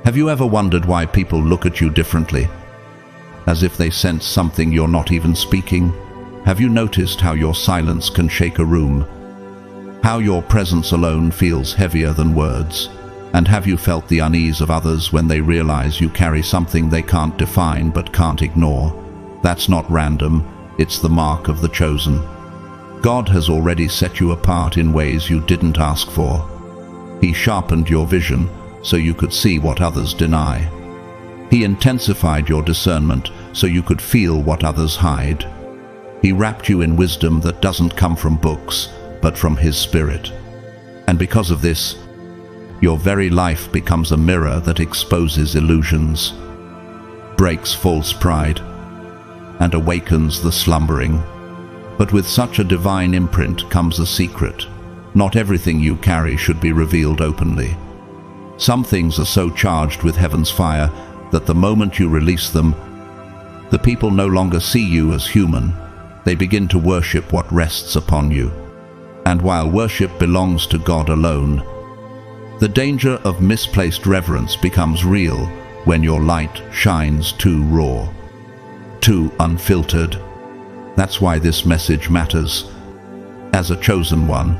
Have you ever wondered why people look at you differently? As if they sense something you're not even speaking? Have you noticed how your silence can shake a room? How your presence alone feels heavier than words? And have you felt the unease of others when they realize you carry something they can't define but can't ignore? That's not random, it's the mark of the chosen. God has already set you apart in ways you didn't ask for. He sharpened your vision so you could see what others deny. He intensified your discernment so you could feel what others hide. He wrapped you in wisdom that doesn't come from books, but from His Spirit. And because of this, your very life becomes a mirror that exposes illusions, breaks false pride, and awakens the slumbering. But with such a divine imprint comes a secret. Not everything you carry should be revealed openly. Some things are so charged with heaven's fire that the moment you release them, the people no longer see you as human. They begin to worship what rests upon you. And while worship belongs to God alone, the danger of misplaced reverence becomes real when your light shines too raw, too unfiltered. That's why this message matters. As a chosen one,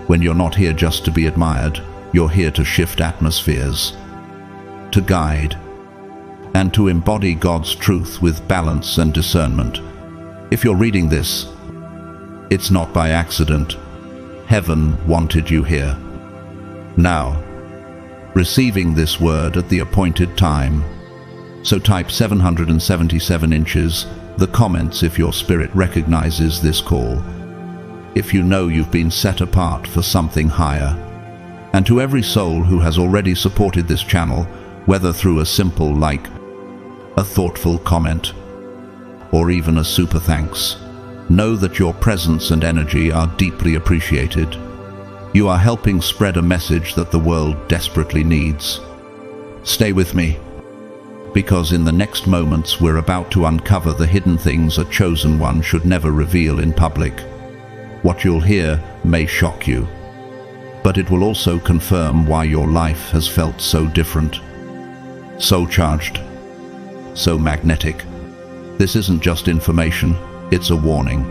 when you're not here just to be admired, you're here to shift atmospheres, to guide, and to embody God's truth with balance and discernment. If you're reading this, it's not by accident. Heaven wanted you here. Now, receiving this word at the appointed time. So type 777 inches, the comments if your spirit recognizes this call, if you know you've been set apart for something higher. And to every soul who has already supported this channel, whether through a simple like, a thoughtful comment, or even a super thanks, know that your presence and energy are deeply appreciated. You are helping spread a message that the world desperately needs. Stay with me, because in the next moments we're about to uncover the hidden things a chosen one should never reveal in public. What you'll hear may shock you, but it will also confirm why your life has felt so different, so charged, so magnetic. This isn't just information, it's a warning,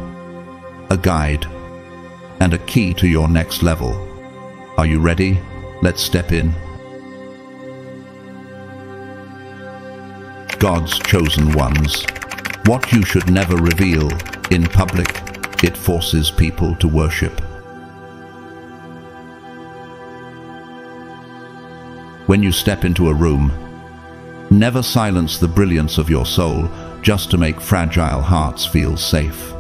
a guide, and a key to your next level. Are you ready? Let's step in. God's chosen ones. What you should never reveal in public. It forces people to worship. When you step into a room, never silence the brilliance of your soul just to make fragile hearts feel safe.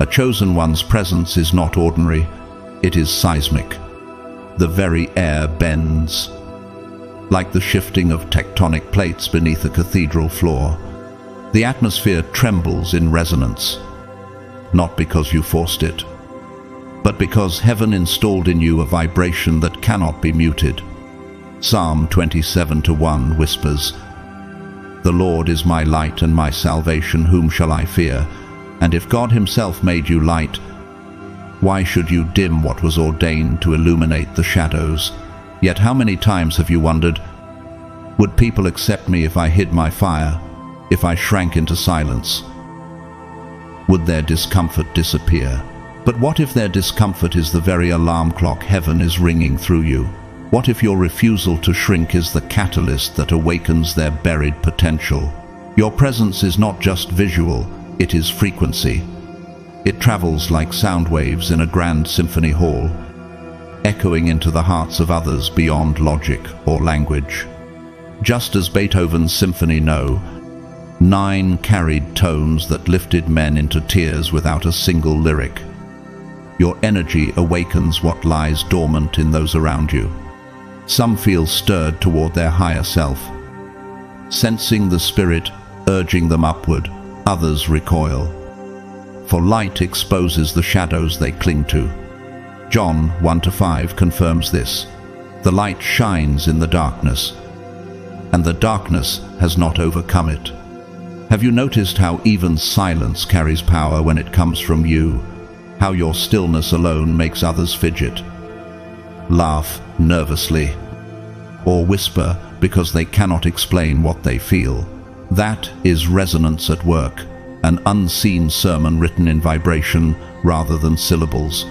A chosen one's presence is not ordinary, it is seismic. The very air bends, like the shifting of tectonic plates beneath a cathedral floor. The atmosphere trembles in resonance, not because you forced it, but because heaven installed in you a vibration that cannot be muted. Psalm 27:1 whispers, "The Lord is my light and my salvation, whom shall I fear?" And if God Himself made you light, why should you dim what was ordained to illuminate the shadows? Yet how many times have you wondered, would people accept me if I hid my fire, if I shrank into silence? Would their discomfort disappear? But what if their discomfort is the very alarm clock heaven is ringing through you? What if your refusal to shrink is the catalyst that awakens their buried potential? Your presence is not just visual, it is frequency. It travels like sound waves in a grand symphony hall, echoing into the hearts of others beyond logic or language. Just as Beethoven's Symphony No. 9 carried tones that lifted men into tears without a single lyric. Your energy awakens what lies dormant in those around you. Some feel stirred toward their higher self, sensing the Spirit urging them upward. Others recoil, for light exposes the shadows they cling to. John 1:5 confirms this. The light shines in the darkness, and the darkness has not overcome it. Have you noticed how even silence carries power when it comes from you? How your stillness alone makes others fidget, laugh nervously, or whisper because they cannot explain what they feel. That is resonance at work, an unseen sermon written in vibration rather than syllables.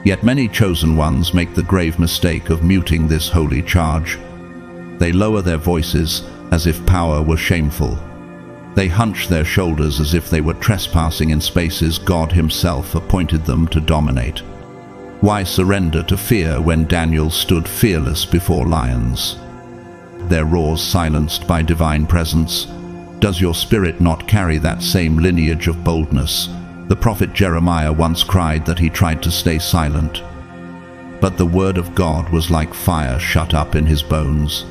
Yet many chosen ones make the grave mistake of muting this holy charge. They lower their voices as if power were shameful. They hunch their shoulders as if they were trespassing in spaces God Himself appointed them to dominate. Why surrender to fear when Daniel stood fearless before lions? Their roars silenced by divine presence. Does your spirit not carry that same lineage of boldness? The prophet Jeremiah once cried that he tried to stay silent, but the word of God was like fire shut up in his bones.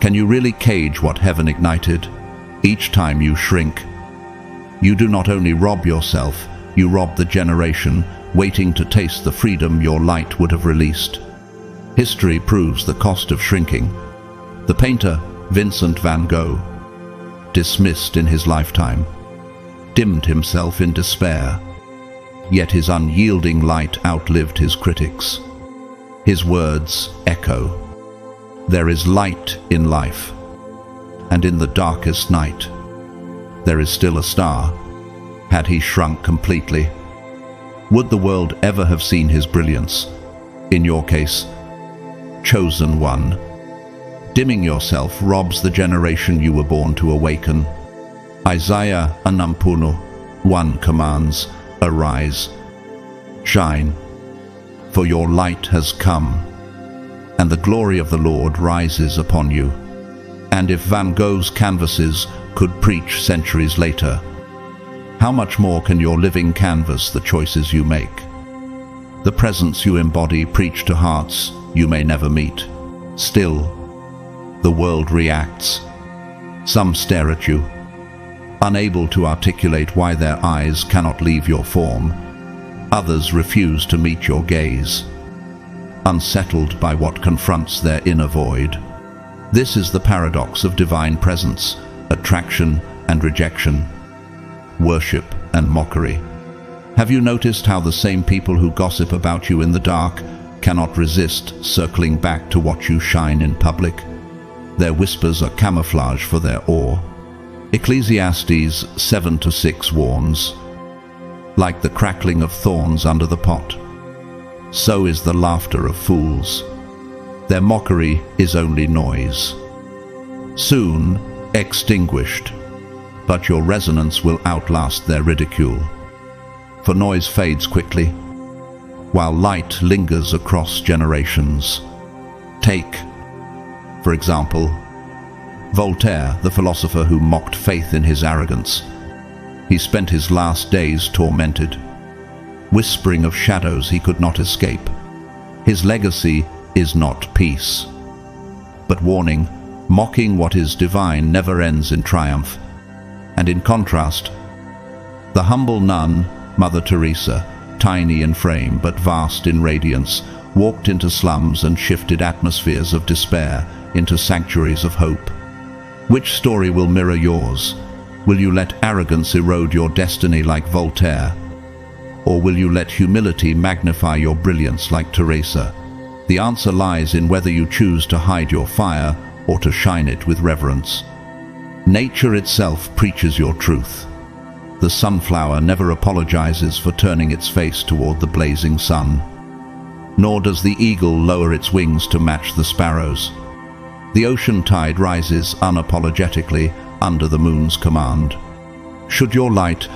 Can you really cage what heaven ignited? Each time you shrink, you do not only rob yourself, you rob the generation waiting to taste the freedom your light would have released. History proves the cost of shrinking. The painter Vincent van Gogh, dismissed in his lifetime, dimmed himself in despair, yet his unyielding light outlived his critics. His words echo, "There is light in life, and in the darkest night, there is still a star." Had he shrunk completely, would the world ever have seen his brilliance? In your case, chosen one, dimming yourself robs the generation you were born to awaken. Isaiah 61 commands, "Arise, shine, for your light has come, and the glory of the Lord rises upon you." And if Van Gogh's canvases could preach centuries later, how much more can your living canvas the choices you make? The presence you embody preach to hearts you may never meet. Still, the world reacts. Some stare at you, unable to articulate why their eyes cannot leave your form. Others refuse to meet your gaze, unsettled by what confronts their inner void. This is the paradox of divine presence, attraction and rejection, worship and mockery. Have you noticed how the same people who gossip about you in the dark cannot resist circling back to watch you shine in public? Their whispers are camouflage for their awe. Ecclesiastes 7:6 warns, "Like the crackling of thorns under the pot, so is the laughter of fools. Their mockery is only noise, soon extinguished, but your resonance will outlast their ridicule. For noise fades quickly, while light lingers across generations." Take, for example, Voltaire, the philosopher who mocked faith in his arrogance. He spent his last days tormented, whispering of shadows he could not escape. His legacy is not peace, but warning. Mocking what is divine never ends in triumph. And in contrast, the humble nun, Mother Teresa, tiny in frame but vast in radiance, walked into slums and shifted atmospheres of despair into sanctuaries of hope. Which story will mirror yours? Will you let arrogance erode your destiny like Voltaire? Or will you let humility magnify your brilliance like Teresa? The answer lies in whether you choose to hide your fire or to shine it with reverence. Nature itself preaches your truth. The sunflower never apologizes for turning its face toward the blazing sun, nor does the eagle lower its wings to match the sparrows. The ocean tide rises unapologetically under the moon's command. Should your light,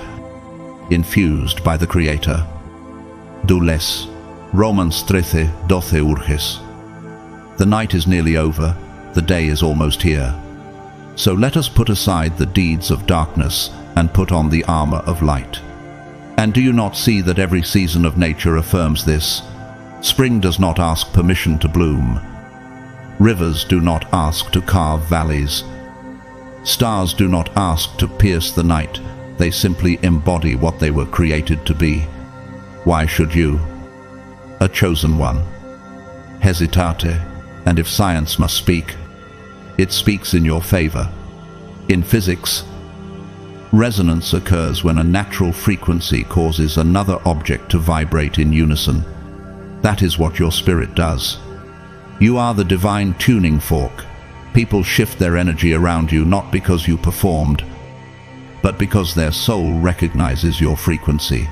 infused by the Creator, do less. Romans 13:12 urges. The night is nearly over, the day is almost here. So let us put aside the deeds of darkness and put on the armor of light. And do you not see that every season of nature affirms this? Spring does not ask permission to bloom. Rivers do not ask to carve valleys. Stars do not ask to pierce the night. They simply embody what they were created to be. Why should you, a chosen one, hesitate? And if science must speak, it speaks in your favor. In physics, resonance occurs when a natural frequency causes another object to vibrate in unison. That is what your spirit does. You are the divine tuning fork, People shift their energy around you not because you performed, but because their soul recognizes your frequency.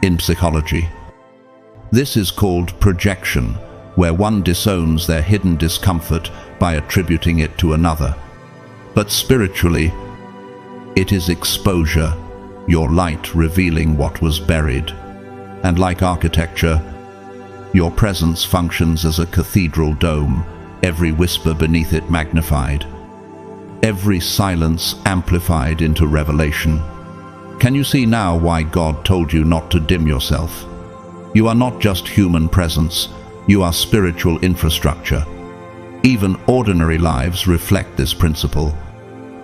In psychology, this is called projection, where one disowns their hidden discomfort by attributing it to another. But spiritually, it is exposure, your light revealing what was buried. And like architecture, your presence functions as a cathedral dome, every whisper beneath it magnified, every silence amplified into revelation. Can you see now why God told you not to dim yourself? You are not just human presence, you are spiritual infrastructure. Even ordinary lives reflect this principle.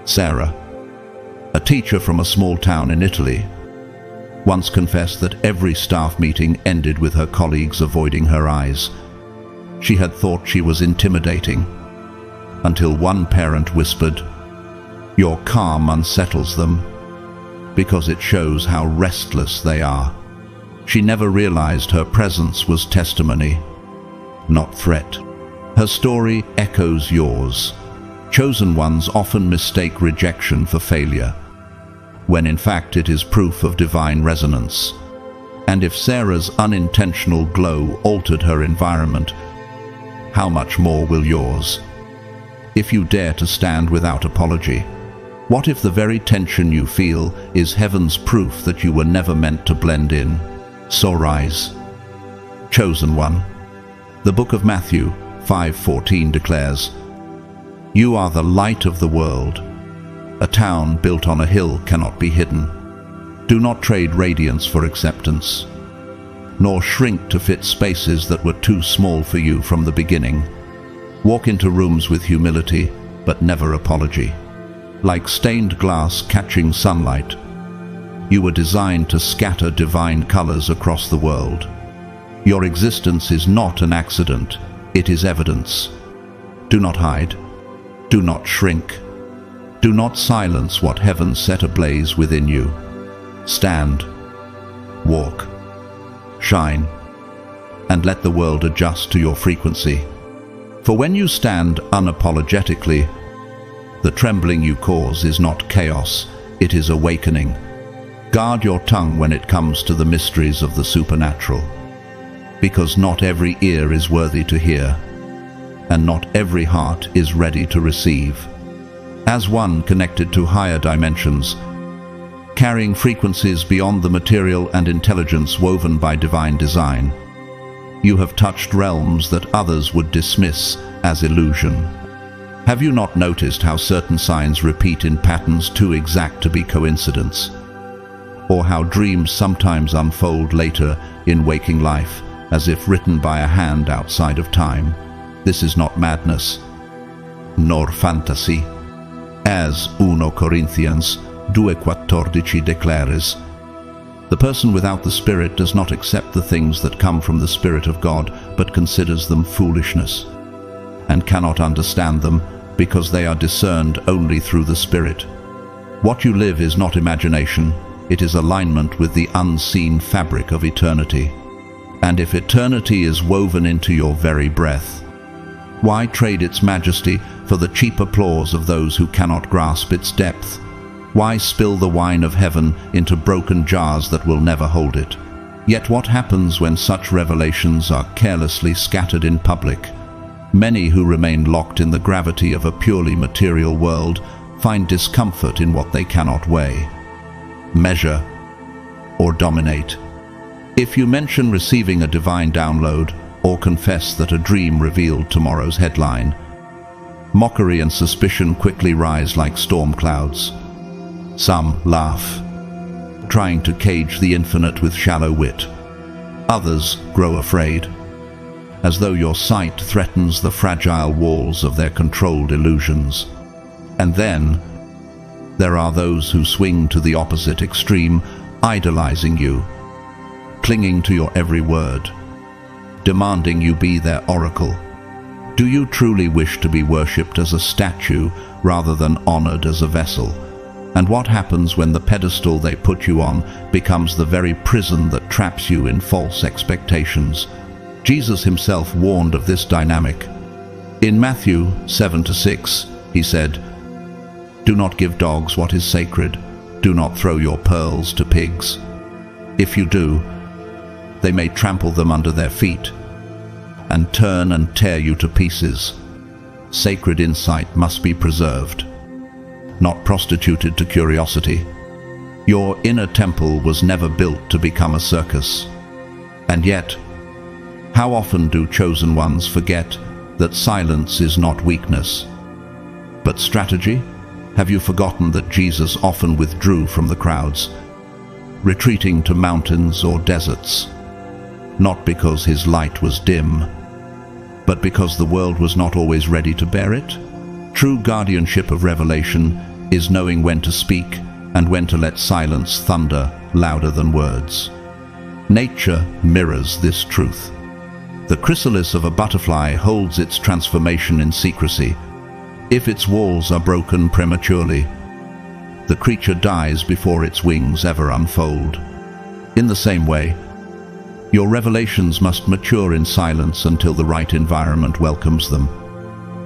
Sarah, a teacher from a small town in Italy, once confessed that every staff meeting ended with her colleagues avoiding her eyes. She had thought she was intimidating, until one parent whispered, "Your calm unsettles them," because it shows how restless they are. She never realized her presence was testimony, not threat. Her story echoes yours. Chosen ones often mistake rejection for failure, when in fact it is proof of divine resonance. And if Sarah's unintentional glow altered her environment, how much more will yours? If you dare to stand without apology, what if the very tension you feel is heaven's proof that you were never meant to blend in? So rise. Chosen one. The book of Matthew 5:14 declares, "You are the light of the world. A town built on a hill cannot be hidden. Do not trade radiance for acceptance, nor shrink to fit spaces that were too small for you from the beginning. Walk into rooms with humility, but never apology. Like stained glass catching sunlight, you were designed to scatter divine colors across the world. Your existence is not an accident, it is evidence. Do not hide. Do not shrink. Do not silence what heaven set ablaze within you. Stand, walk, shine, and let the world adjust to your frequency. For when you stand unapologetically, the trembling you cause is not chaos, it is awakening. Guard your tongue when it comes to the mysteries of the supernatural, because not every ear is worthy to hear, and not every heart is ready to receive. As one connected to higher dimensions, carrying frequencies beyond the material and intelligence woven by divine design, you have touched realms that others would dismiss as illusion. Have you not noticed how certain signs repeat in patterns too exact to be coincidence? Or how dreams sometimes unfold later in waking life, as if written by a hand outside of time? This is not madness, nor fantasy. As 1 Corinthians 2:14 declares, the person without the Spirit does not accept the things that come from the Spirit of God, but considers them foolishness, and cannot understand them, because they are discerned only through the Spirit. What you live is not imagination, it is alignment with the unseen fabric of eternity. And if eternity is woven into your very breath, why trade its majesty for the cheap applause of those who cannot grasp its depth? Why spill the wine of heaven into broken jars that will never hold it? Yet what happens when such revelations are carelessly scattered in public? Many who remain locked in the gravity of a purely material world find discomfort in what they cannot weigh, measure, or dominate. If you mention receiving a divine download, or confess that a dream revealed tomorrow's headline, mockery and suspicion quickly rise like storm clouds. Some laugh, trying to cage the infinite with shallow wit. Others grow afraid, as though your sight threatens the fragile walls of their controlled illusions. And then, there are those who swing to the opposite extreme, idolizing you, clinging to your every word, demanding you be their oracle. Do you truly wish to be worshipped as a statue rather than honored as a vessel? And what happens when the pedestal they put you on becomes the very prison that traps you in false expectations? Jesus himself warned of this dynamic. In Matthew 7-6, he said, "Do not give dogs what is sacred. Do not throw your pearls to pigs. If you do, they may trample them under their feet and turn and tear you to pieces." Sacred insight must be preserved, not prostituted to curiosity. Your inner temple was never built to become a circus. And yet, how often do chosen ones forget that silence is not weakness, but strategy? Have you forgotten that Jesus often withdrew from the crowds, retreating to mountains or deserts, not because his light was dim, but because the world was not always ready to bear it? True guardianship of revelation is knowing when to speak and when to let silence thunder louder than words. Nature mirrors this truth. The chrysalis of a butterfly holds its transformation in secrecy. If its walls are broken prematurely, the creature dies before its wings ever unfold. In the same way, your revelations must mature in silence until the right environment welcomes them.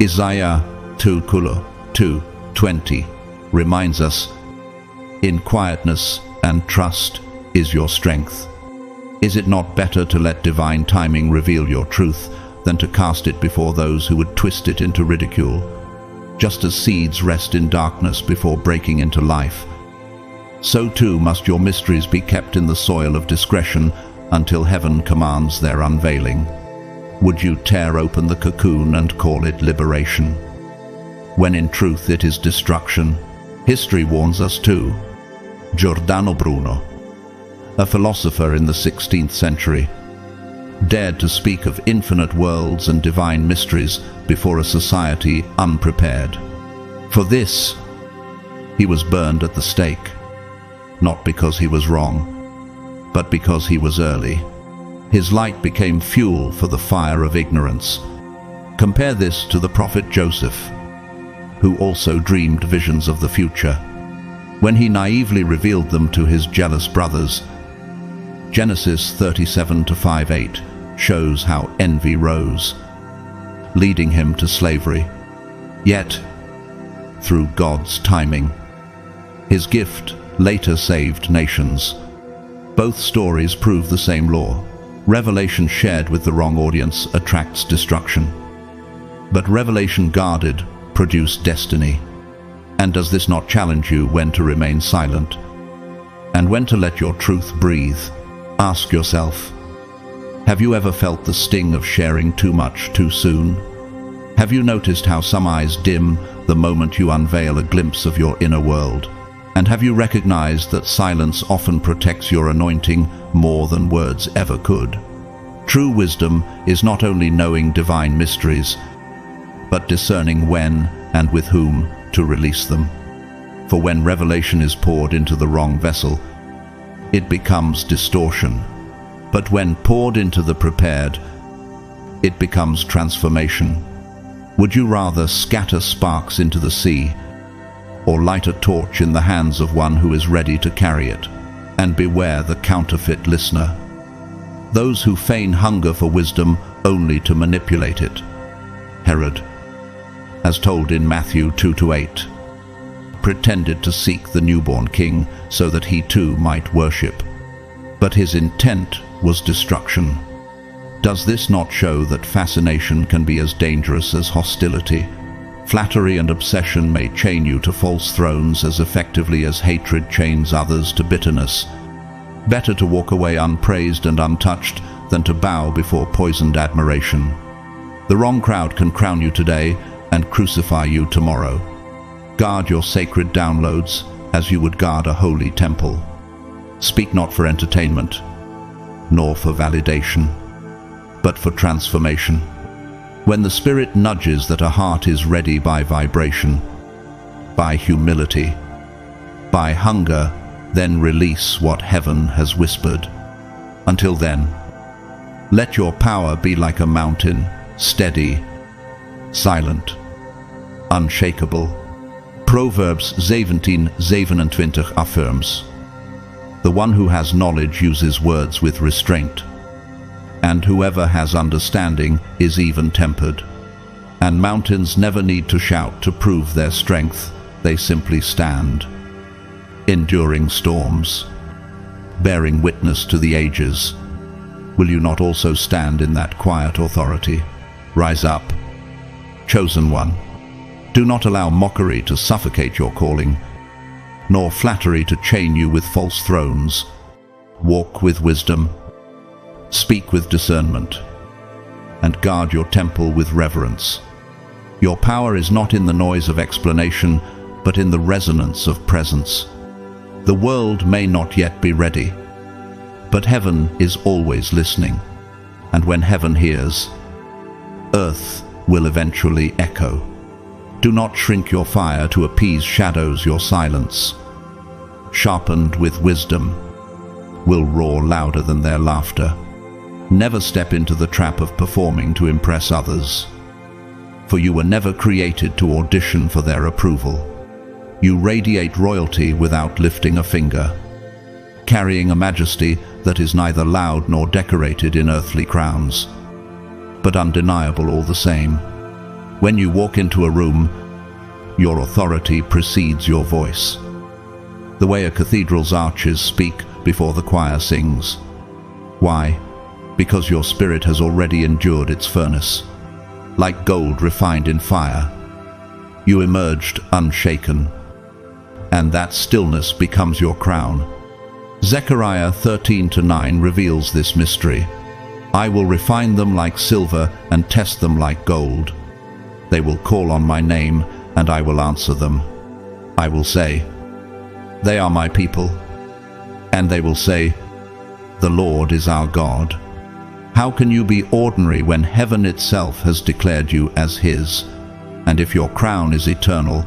Isaiah 2:20 reminds us, "In quietness and trust is your strength." Is it not better to let divine timing reveal your truth than to cast it before those who would twist it into ridicule? Just as seeds rest in darkness before breaking into life, so too must your mysteries be kept in the soil of discretion until heaven commands their unveiling. Would you tear open the cocoon and call it liberation, when in truth it is destruction? History warns us too. Giordano Bruno, a philosopher in the 16th century, dared to speak of infinite worlds and divine mysteries before a society unprepared. For this, he was burned at the stake, not because he was wrong, but because he was early. His light became fuel for the fire of ignorance. Compare this to the prophet Joseph, who also dreamed visions of the future. When he naively revealed them to his jealous brothers, Genesis 37-5-8 shows how envy rose, leading him to slavery. Yet, through God's timing, his gift later saved nations. Both stories prove the same law. Revelation shared with the wrong audience attracts destruction, but revelation guarded produced destiny. And does this not challenge you when to remain silent and when to let your truth breathe? Ask yourself, have you ever felt the sting of sharing too much too soon? Have you noticed how some eyes dim the moment you unveil a glimpse of your inner world? And have you recognized that silence often protects your anointing more than words ever could? True wisdom is not only knowing divine mysteries, but discerning when and with whom to release them. For when revelation is poured into the wrong vessel, it becomes distortion. But when poured into the prepared, it becomes transformation. Would you rather scatter sparks into the sea, or light a torch in the hands of one who is ready to carry it? And beware the counterfeit listener, those who feign hunger for wisdom only to manipulate it. Herod, as told in Matthew 2-8, pretended to seek the newborn king so that he too might worship, but his intent was destruction. Does this not show that fascination can be as dangerous as hostility? Flattery and obsession may chain you to false thrones as effectively as hatred chains others to bitterness. Better to walk away unpraised and untouched than to bow before poisoned admiration. The wrong crowd can crown you today and crucify you tomorrow. Guard your sacred downloads as you would guard a holy temple. Speak not for entertainment, nor for validation, but for transformation. When the Spirit nudges that a heart is ready by vibration, by humility, by hunger, then release what heaven has whispered. Until then, let your power be like a mountain, steady, silent, unshakable. Proverbs 17:27 affirms, "The one who has knowledge uses words with restraint, and whoever has understanding is even-tempered." And mountains never need to shout to prove their strength. They simply stand, enduring storms, bearing witness to the ages. Will you not also stand in that quiet authority? Rise up, chosen one. Do not allow mockery to suffocate your calling, nor flattery to chain you with false thrones. Walk with wisdom, speak with discernment, and guard your temple with reverence. Your power is not in the noise of explanation, but in the resonance of presence. The world may not yet be ready, but heaven is always listening. And when heaven hears, earth will eventually echo. Do not shrink your fire to appease shadows. Your silence, sharpened with wisdom, will roar louder than their laughter. Never step into the trap of performing to impress others, for you were never created to audition for their approval. You radiate royalty without lifting a finger, carrying a majesty that is neither loud nor decorated in earthly crowns, but undeniable all the same. When you walk into a room, your authority precedes your voice, the way a cathedral's arches speak before the choir sings. Why? Because your spirit has already endured its furnace. Like gold refined in fire, you emerged unshaken, and that stillness becomes your crown. Zechariah 13:9 reveals this mystery. I will refine them like silver and test them like gold. They will call on my name, and I will answer them. I will say, they are my people. And they will say, the Lord is our God. How can you be ordinary when heaven itself has declared you as His? And if your crown is eternal,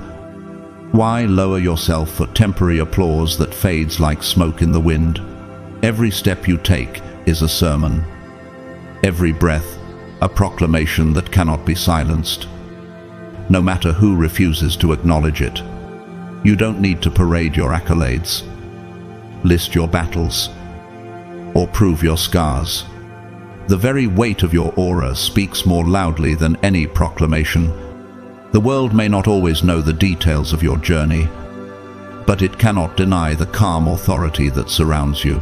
why lower yourself for temporary applause that fades like smoke in the wind? Every step you take is a sermon. Every breath, a proclamation that cannot be silenced, no matter who refuses to acknowledge it. You don't need to parade your accolades, list your battles, or prove your scars. The very weight of your aura speaks more loudly than any proclamation. The world may not always know the details of your journey, but it cannot deny the calm authority that surrounds you.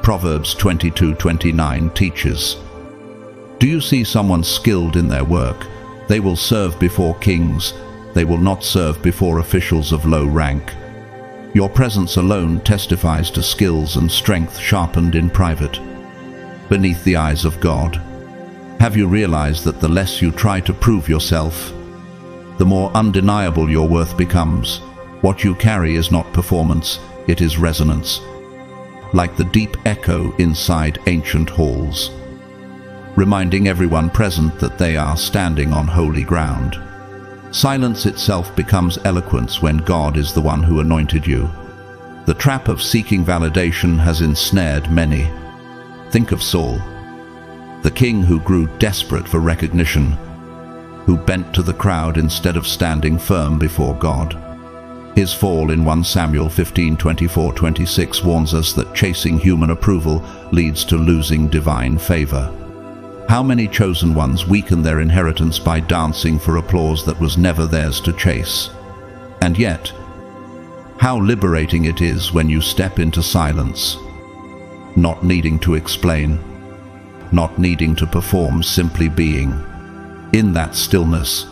Proverbs 22:29 teaches, do you see someone skilled in their work? They will serve before kings. They will not serve before officials of low rank. Your presence alone testifies to skills and strength sharpened in private, beneath the eyes of God. Have you realized that the less you try to prove yourself, the more undeniable your worth becomes? What you carry is not performance, it is resonance, like the deep echo inside ancient halls, reminding everyone present that they are standing on holy ground. Silence itself becomes eloquence when God is the one who anointed you. The trap of seeking validation has ensnared many. Think of Saul, the king who grew desperate for recognition, who bent to the crowd instead of standing firm before God. His fall in 1 Samuel 15:24-26 warns us that chasing human approval leads to losing divine favor. How many chosen ones weaken their inheritance by dancing for applause that was never theirs to chase? And yet, how liberating it is when you step into silence, not needing to explain, not needing to perform, simply being. In that stillness,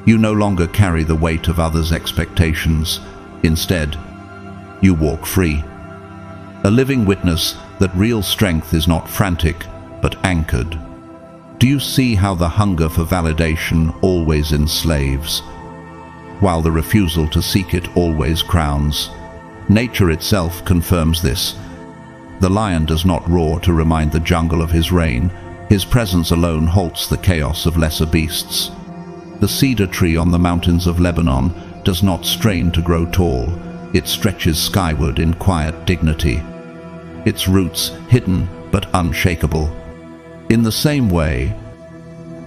you no longer carry the weight of others' expectations. Instead, you walk free, a living witness that real strength is not frantic, but anchored. Do you see how the hunger for validation always enslaves, while the refusal to seek it always crowns? Nature itself confirms this. The lion does not roar to remind the jungle of his reign. His presence alone halts the chaos of lesser beasts. The cedar tree on the mountains of Lebanon does not strain to grow tall. It stretches skyward in quiet dignity, its roots hidden but unshakable. In the same way,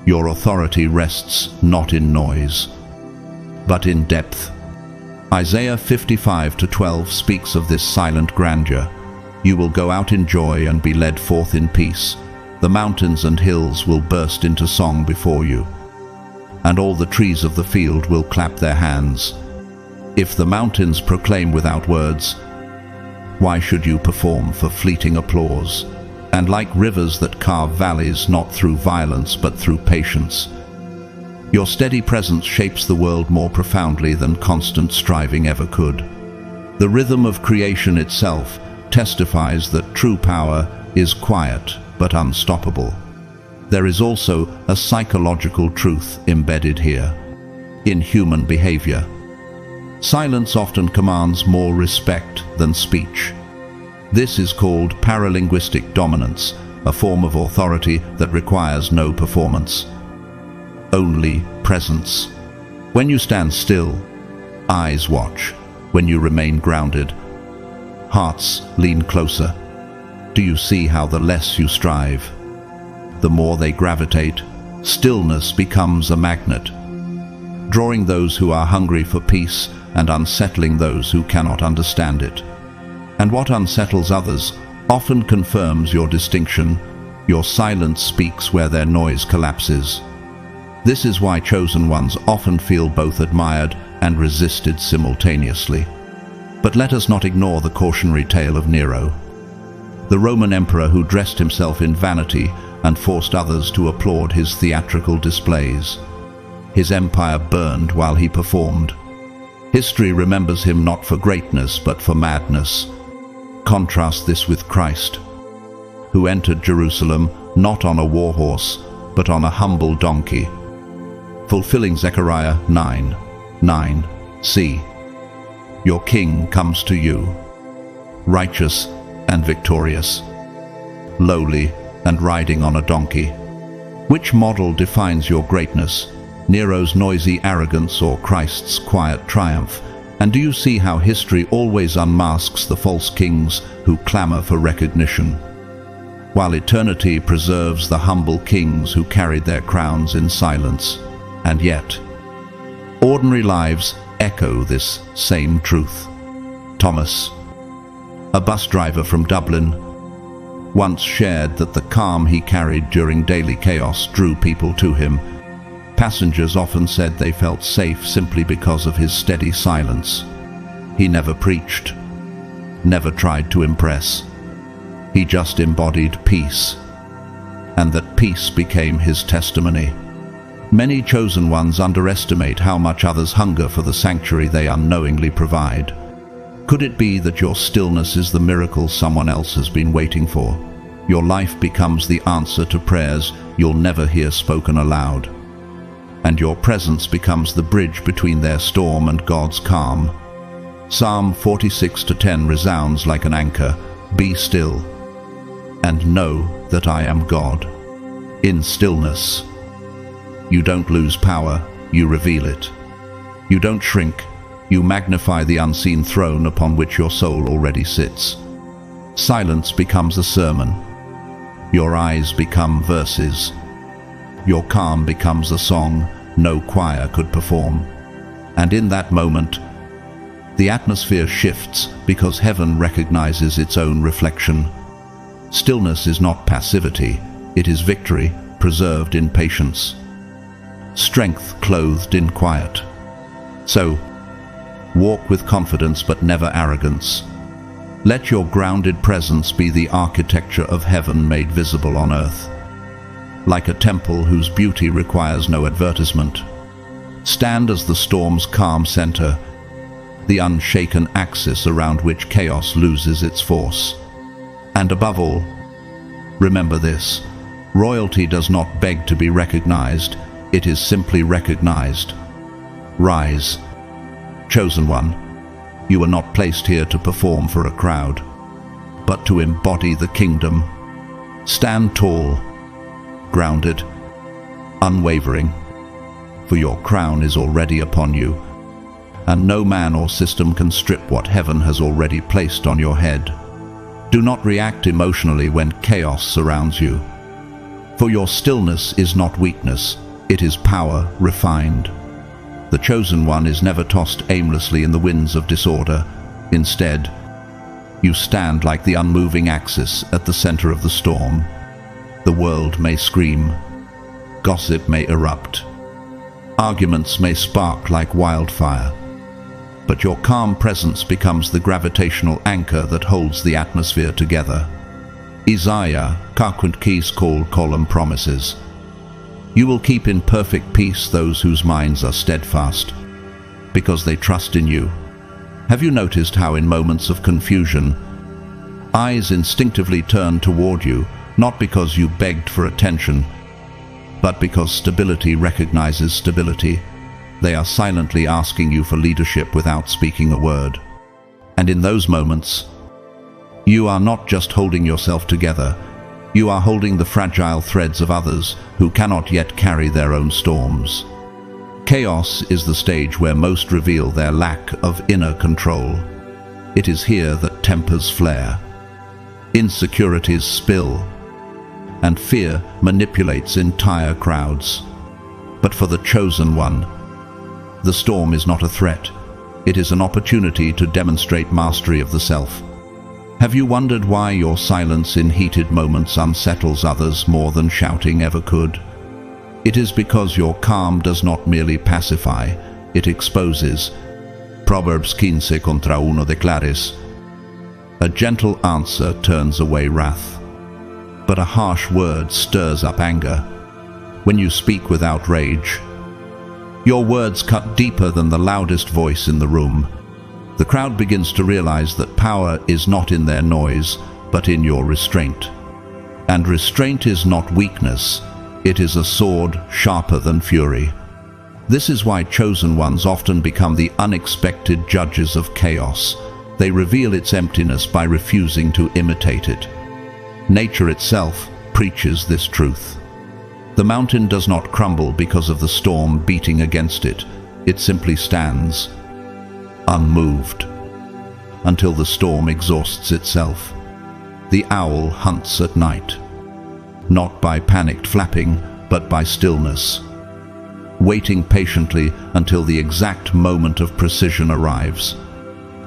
your authority rests not in noise, but in depth. Isaiah 55:12 speaks of this silent grandeur. You will go out in joy and be led forth in peace. The mountains and hills will burst into song before you. and all the trees of the field will clap their hands. If the mountains proclaim without words, why should you perform for fleeting applause? And like rivers that carve valleys not through violence but through patience, your steady presence shapes the world more profoundly than constant striving ever could. The rhythm of creation itself testifies that true power is quiet but unstoppable. There is also a psychological truth embedded here. In human behavior, silence often commands more respect than speech. This is called paralinguistic dominance, a form of authority that requires no performance, only presence. When you stand still, eyes watch. When you remain grounded, hearts lean closer. Do you see how the less you strive, the more they gravitate? Stillness becomes a magnet, drawing those who are hungry for peace and unsettling those who cannot understand it. And what unsettles others often confirms your distinction. Your silence speaks where their noise collapses. This is why chosen ones often feel both admired and resisted simultaneously. But let us not ignore the cautionary tale of Nero, the Roman emperor who dressed himself in vanity and forced others to applaud his theatrical displays. His empire burned while he performed. History remembers him not for greatness but for madness. Contrast this with Christ, who entered Jerusalem not on a war horse but on a humble donkey, fulfilling Zechariah 9:9. See, your king comes to you, righteous and victorious, lowly and riding on a donkey. Which model defines your greatness? Nero's noisy arrogance or Christ's quiet triumph? And do you see how history always unmasks the false kings who clamor for recognition, while eternity preserves the humble kings who carried their crowns in silence? And yet, ordinary lives echo this same truth. Thomas, a bus driver from Dublin, once shared that the calm he carried during daily chaos drew people to him. Passengers often said they felt safe simply because of his steady silence. He never preached, never tried to impress. He just embodied peace, and that peace became his testimony. Many chosen ones underestimate how much others hunger for the sanctuary they unknowingly provide. Could it be that your stillness is the miracle someone else has been waiting for? Your life becomes the answer to prayers you'll never hear spoken aloud, and your presence becomes the bridge between their storm and God's calm. Psalm 46:10 resounds like an anchor. Be still, and know that I am God. In stillness, you don't lose power, you reveal it. You don't shrink, you magnify the unseen throne upon which your soul already sits. Silence becomes a sermon. Your eyes become verses. Your calm becomes a song no choir could perform. And in that moment, the atmosphere shifts because heaven recognizes its own reflection. Stillness is not passivity, it is victory preserved in patience, strength clothed in quiet. So, walk with confidence but never arrogance. Let your grounded presence be the architecture of heaven made visible on earth. Like a temple whose beauty requires no advertisement, stand as the storm's calm center, the unshaken axis around which chaos loses its force. And above all, remember this: royalty does not beg to be recognized, it is simply recognized. Rise, chosen one. You are not placed here to perform for a crowd, but to embody the kingdom. Stand tall, grounded, unwavering, for your crown is already upon you, and no man or system can strip what heaven has already placed on your head. Do not react emotionally when chaos surrounds you, for your stillness is not weakness, it is power refined. The chosen one is never tossed aimlessly in the winds of disorder. Instead, you stand like the unmoving axis at the center of the storm. The world may scream, gossip may erupt, Arguments may spark like wildfire, but your calm presence becomes the gravitational anchor that holds the atmosphere together. Isaiah, Carquint Keys called column promises. You will keep in perfect peace those whose minds are steadfast, because they trust in you. Have you noticed how in moments of confusion, eyes instinctively turn toward you, not because you begged for attention, but because stability recognizes stability? They are silently asking you for leadership without speaking a word. And in those moments, you are not just holding yourself together, you are holding the fragile threads of others who cannot yet carry their own storms. Chaos is the stage where most reveal their lack of inner control. It is here that tempers flare, insecurities spill, and fear manipulates entire crowds. But for the chosen one, the storm is not a threat. It is an opportunity to demonstrate mastery of the self. Have you wondered why your silence in heated moments unsettles others more than shouting ever could? It is because your calm does not merely pacify, it exposes. Proverbs 15 contra 1 declares, a gentle answer turns away wrath, but a harsh word stirs up anger. When you speak without rage, your words cut deeper than the loudest voice in the room. The crowd begins to realize that power is not in their noise, but in your restraint. And restraint is not weakness, it is a sword sharper than fury. This is why chosen ones often become the unexpected judges of chaos. They reveal its emptiness by refusing to imitate it. Nature itself preaches this truth. The mountain does not crumble because of the storm beating against it. It simply stands, unmoved, until the storm exhausts itself. The owl hunts at night, not by panicked flapping, but by stillness, waiting patiently until the exact moment of precision arrives.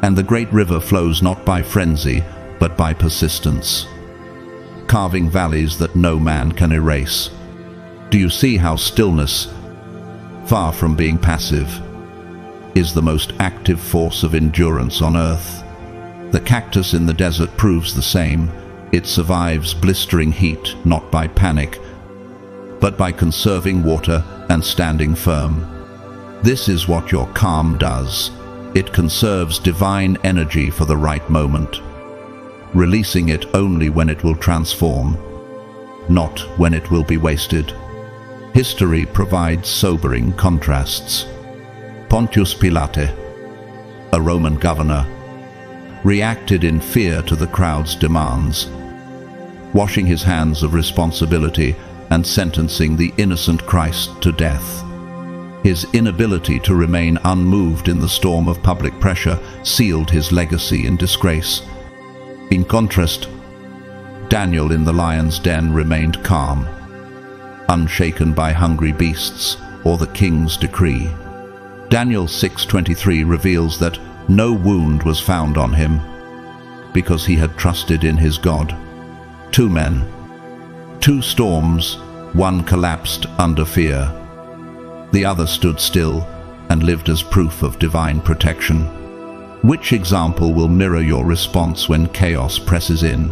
And the great river flows not by frenzy, but by persistence, carving valleys that no man can erase. Do you see how stillness, far from being passive, is the most active force of endurance on earth? The cactus in the desert proves the same. It survives blistering heat not by panic, but by conserving water and standing firm. This is what your calm does. It conserves divine energy for the right moment, releasing it only when it will transform, not when it will be wasted. History provides sobering contrasts. Pontius Pilate, a Roman governor, reacted in fear to the crowd's demands, washing his hands of responsibility and sentencing the innocent Christ to death. His inability to remain unmoved in the storm of public pressure sealed his legacy in disgrace. In contrast, Daniel in the lion's den remained calm, unshaken by hungry beasts or the king's decree. Daniel 6:23 reveals that no wound was found on him, because he had trusted in his God. Two men, two storms, one collapsed under fear. The other stood still and lived as proof of divine protection. Which example will mirror your response when chaos presses in?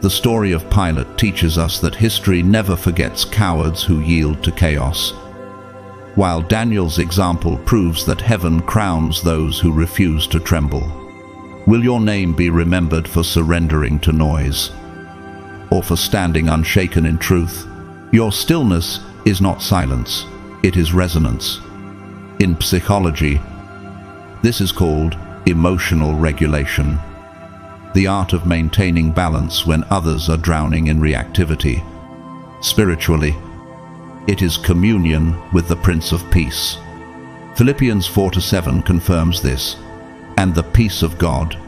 The story of Pilate teaches us that history never forgets cowards who yield to chaos, while Daniel's example proves that heaven crowns those who refuse to tremble. Will your name be remembered for surrendering to noise, or for standing unshaken in truth? Your stillness is not silence, it is resonance. In psychology, this is called emotional regulation, the art of maintaining balance when others are drowning in reactivity. Spiritually, it is communion with the Prince of Peace. Philippians 4:7 confirms this. And the peace of God,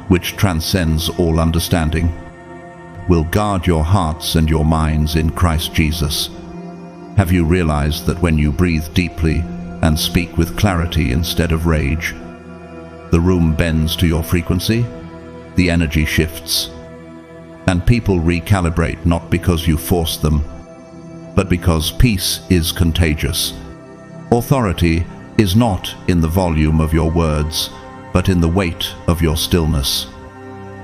which transcends all understanding, will guard your hearts and your minds in Christ Jesus. Have you realized that when you breathe deeply and speak with clarity instead of rage, the room bends to your frequency, the energy shifts, and people recalibrate not because you force them, but because peace is contagious. Authority is not in the volume of your words, but in the weight of your stillness.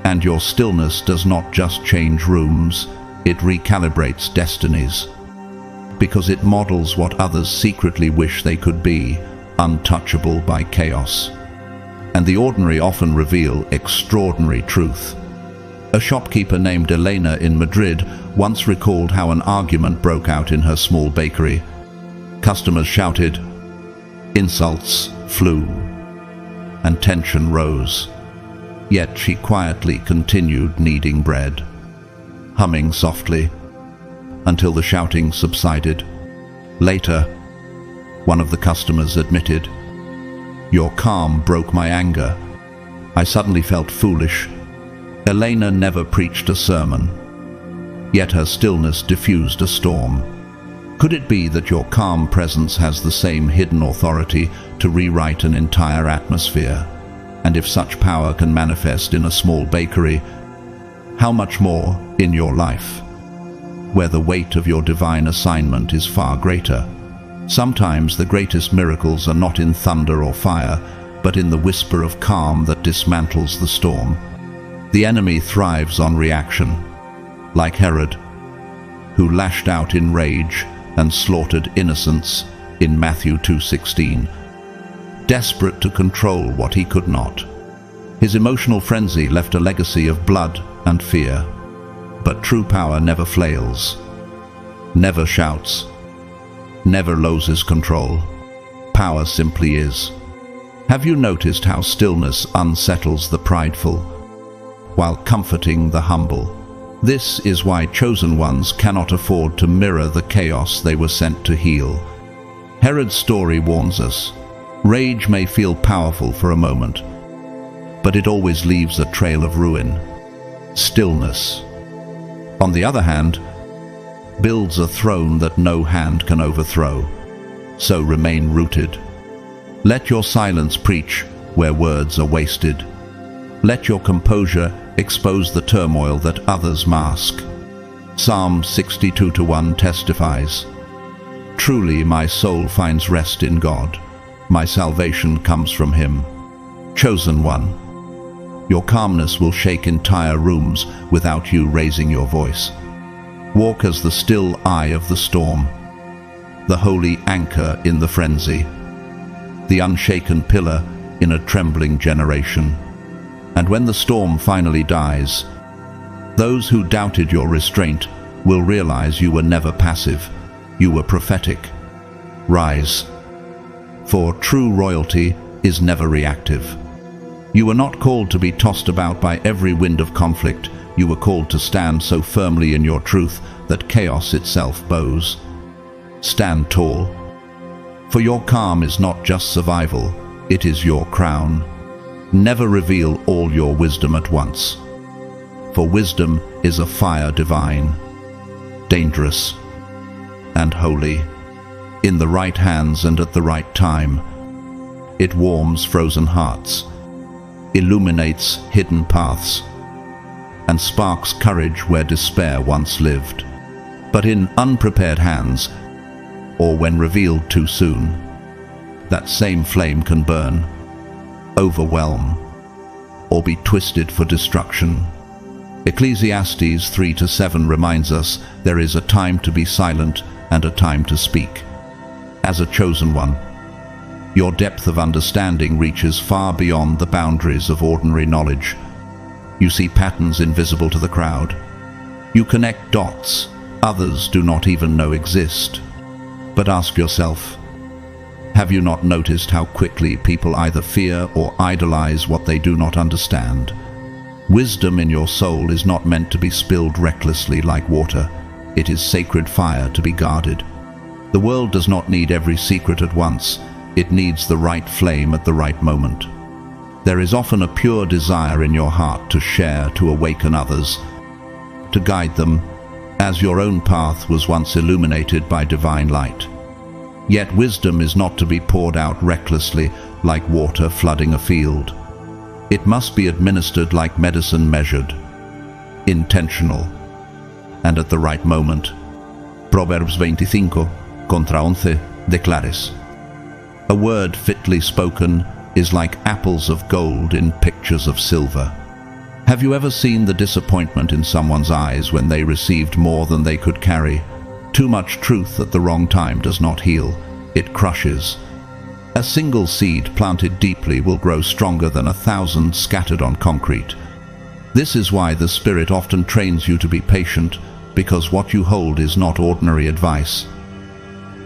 And your stillness does not just change rooms, it recalibrates destinies. Because it models what others secretly wish they could be, untouchable by chaos. And the ordinary often reveal extraordinary truth. A shopkeeper named Elena in Madrid once recalled how an argument broke out in her small bakery. Customers shouted, insults flew, and tension rose. Yet she quietly continued kneading bread, humming softly, until the shouting subsided. Later, one of the customers admitted, "Your calm broke my anger. I suddenly felt foolish." Elena never preached a sermon, yet her stillness diffused a storm. Could it be that your calm presence has the same hidden authority to rewrite an entire atmosphere? And if such power can manifest in a small bakery, how much more in your life, where the weight of your divine assignment is far greater? Sometimes the greatest miracles are not in thunder or fire, but in the whisper of calm that dismantles the storm. The enemy thrives on reaction, like Herod, who lashed out in rage and slaughtered innocents in Matthew 2:16, desperate to control what he could not. His emotional frenzy left a legacy of blood and fear. But true power never flails, never shouts, never loses control. Power simply is. Have you noticed how stillness unsettles the prideful, while comforting the humble? This is why chosen ones cannot afford to mirror the chaos they were sent to heal. Herod's story warns us. Rage may feel powerful for a moment, but it always leaves a trail of ruin. Stillness, on the other hand, builds a throne that no hand can overthrow. So remain rooted. Let your silence preach where words are wasted. Let your composure expose the turmoil that others mask. Psalm 62:1 testifies, "Truly my soul finds rest in God. My salvation comes from Him." Chosen one, your calmness will shake entire rooms without you raising your voice. Walk as the still eye of the storm, the holy anchor in the frenzy, the unshaken pillar in a trembling generation. And when the storm finally dies, those who doubted your restraint will realize you were never passive, you were prophetic. Rise, for true royalty is never reactive. You were not called to be tossed about by every wind of conflict. You were called to stand so firmly in your truth that chaos itself bows. Stand tall, for your calm is not just survival, it is your crown. Never reveal all your wisdom at once, for wisdom is a fire divine, dangerous and holy. In the right hands and at the right time, it warms frozen hearts, illuminates hidden paths, and sparks courage where despair once lived. But in unprepared hands, or when revealed too soon, that same flame can burn, overwhelm, or be twisted for destruction. Ecclesiastes 3:7 reminds us there is a time to be silent and a time to speak. As a chosen one, your depth of understanding reaches far beyond the boundaries of ordinary knowledge. You see patterns invisible to the crowd. You connect dots others do not even know exist. But ask yourself, have you not noticed how quickly people either fear or idolize what they do not understand? Wisdom in your soul is not meant to be spilled recklessly like water. It is sacred fire to be guarded. The world does not need every secret at once. It needs the right flame at the right moment. There is often a pure desire in your heart to share, to awaken others, to guide them, as your own path was once illuminated by divine light. Yet wisdom is not to be poured out recklessly like water flooding a field. It must be administered like medicine, measured, intentional, and at the right moment. Proverbs 25:11 declares, A word fitly spoken is like apples of gold in pictures of silver. Have you ever seen the disappointment in someone's eyes when they received more than they could carry? Too much truth at the wrong time does not heal, it crushes. A single seed planted deeply will grow stronger than 1,000 scattered on concrete. This is why the Spirit often trains you to be patient, because what you hold is not ordinary advice.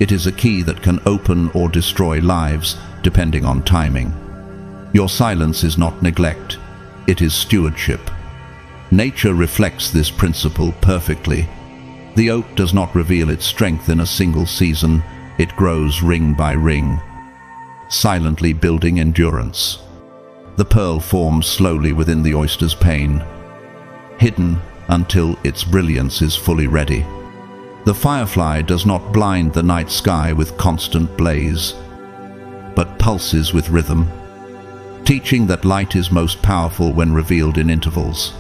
It is a key that can open or destroy lives, depending on timing. Your silence is not neglect, it is stewardship. Nature reflects this principle perfectly. The oak does not reveal its strength in a single season, it grows ring by ring, silently building endurance. The pearl forms slowly within the oyster's pane, hidden until its brilliance is fully ready. The firefly does not blind the night sky with constant blaze, but pulses with rhythm, teaching that light is most powerful when revealed in intervals.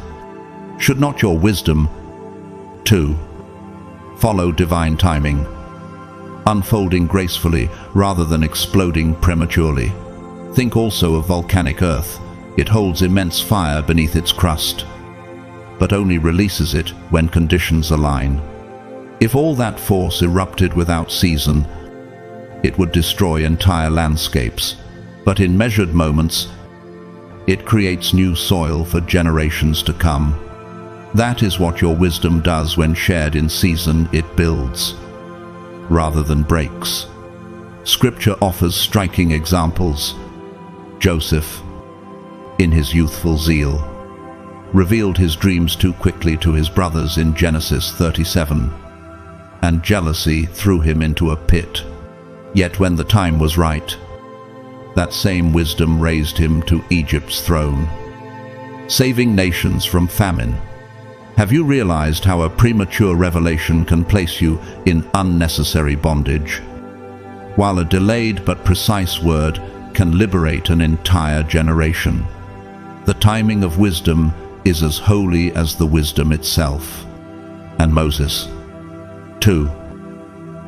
Should not your wisdom, too, follow divine timing, unfolding gracefully rather than exploding prematurely? Think also of volcanic earth. It holds immense fire beneath its crust, but only releases it when conditions align. If all that force erupted without season, it would destroy entire landscapes, but in measured moments, it creates new soil for generations to come. That is what your wisdom does when shared in season. It builds, rather than breaks. Scripture offers striking examples. Joseph, in his youthful zeal, revealed his dreams too quickly to his brothers in Genesis 37, and jealousy threw him into a pit. Yet when the time was right, that same wisdom raised him to Egypt's throne, saving nations from famine. Have you realized how a premature revelation can place you in unnecessary bondage, while a delayed but precise word can liberate an entire generation? The timing of wisdom is as holy as the wisdom itself. And Moses, too.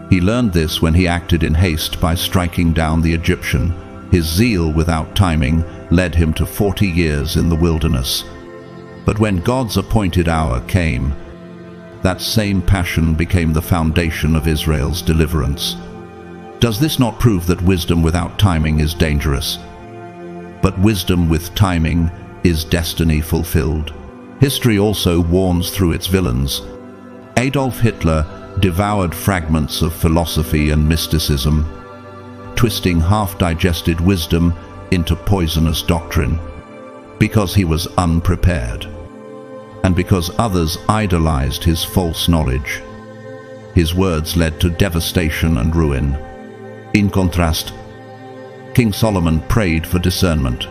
He learned this when he acted in haste by striking down the Egyptian. His zeal without timing led him to 40 years in the wilderness. But when God's appointed hour came, that same passion became the foundation of Israel's deliverance. Does this not prove that wisdom without timing is dangerous? But wisdom with timing is destiny fulfilled. History also warns through its villains. Adolf Hitler devoured fragments of philosophy and mysticism, twisting half-digested wisdom into poisonous doctrine, because he was unprepared, and because others idolized his false knowledge. His words led to devastation and ruin. In contrast, King Solomon prayed for discernment,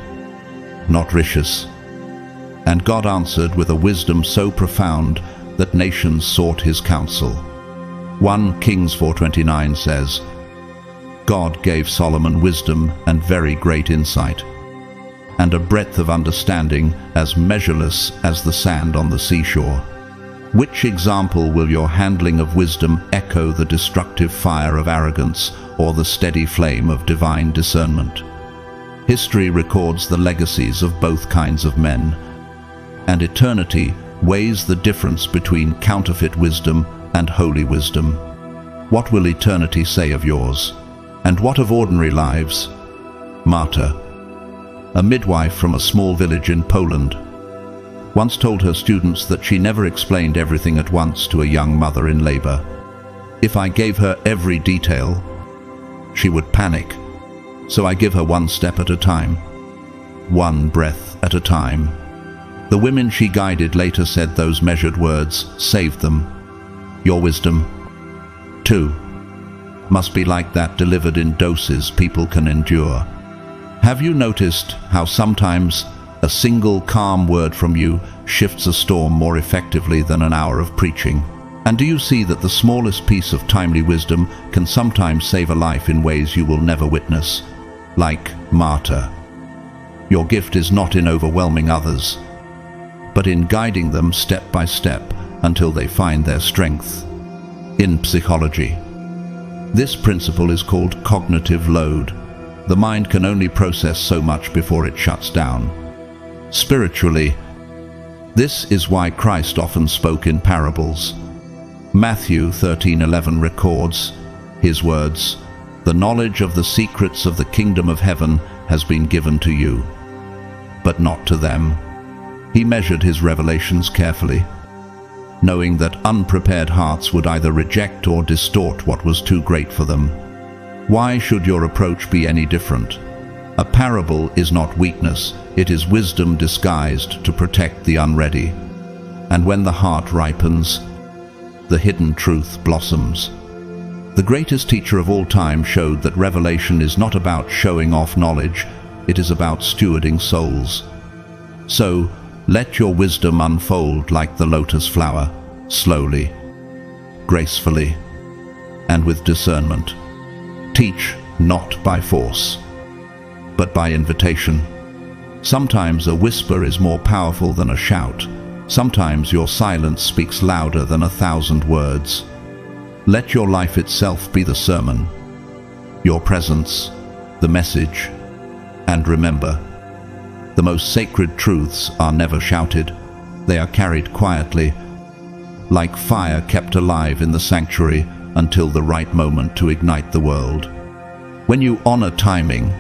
not riches, and God answered with a wisdom so profound that nations sought his counsel. 1 Kings 4:29 says, God gave Solomon wisdom and very great insight, and a breadth of understanding as measureless as the sand on the seashore. Which example will your handling of wisdom echo the destructive fire of arrogance or the steady flame of divine discernment? History records the legacies of both kinds of men, and eternity weighs the difference between counterfeit wisdom and holy wisdom. What will eternity say of yours? And what of ordinary lives? Marta, a midwife from a small village in Poland, once told her students that she never explained everything at once to a young mother in labor. If I gave her every detail, she would panic. So I give her one step at a time, one breath at a time. The women she guided later said those measured words saved them. Your wisdom, too, must be like that, delivered in doses people can endure. Have you noticed how sometimes a single calm word from you shifts a storm more effectively than an hour of preaching? And do you see that the smallest piece of timely wisdom can sometimes save a life in ways you will never witness? Like Marta, your gift is not in overwhelming others, but in guiding them step by step until they find their strength. In psychology, this principle is called cognitive load. The mind can only process so much before it shuts down. Spiritually, this is why Christ often spoke in parables. Matthew 13:11 records his words, "The knowledge of the secrets of the kingdom of heaven has been given to you, but not to them." He measured his revelations carefully, knowing that unprepared hearts would either reject or distort what was too great for them. Why should your approach be any different? A parable is not weakness, it is wisdom disguised to protect the unready. And when the heart ripens, the hidden truth blossoms. The greatest teacher of all time showed that revelation is not about showing off knowledge, it is about stewarding souls. So, let your wisdom unfold like the lotus flower, slowly, gracefully, and with discernment. Teach not by force, but by invitation. Sometimes a whisper is more powerful than a shout. Sometimes your silence speaks louder than 1,000 words. Let your life itself be the sermon, your presence, the message, and remember, the most sacred truths are never shouted, they are carried quietly, like fire kept alive in the sanctuary until the right moment to ignite the world. When you honor timing,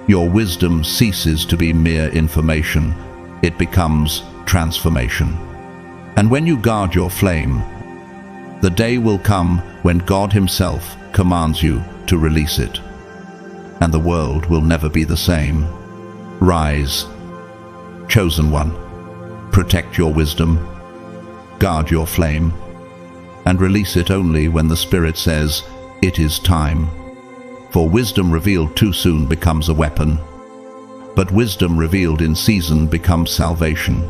your wisdom ceases to be mere information, it becomes transformation. And when you guard your flame, the day will come when God Himself commands you to release it, and the world will never be the same. Rise, chosen one, protect your wisdom, guard your flame, and release it only when the Spirit says, "It is time." For wisdom revealed too soon becomes a weapon, but wisdom revealed in season becomes salvation.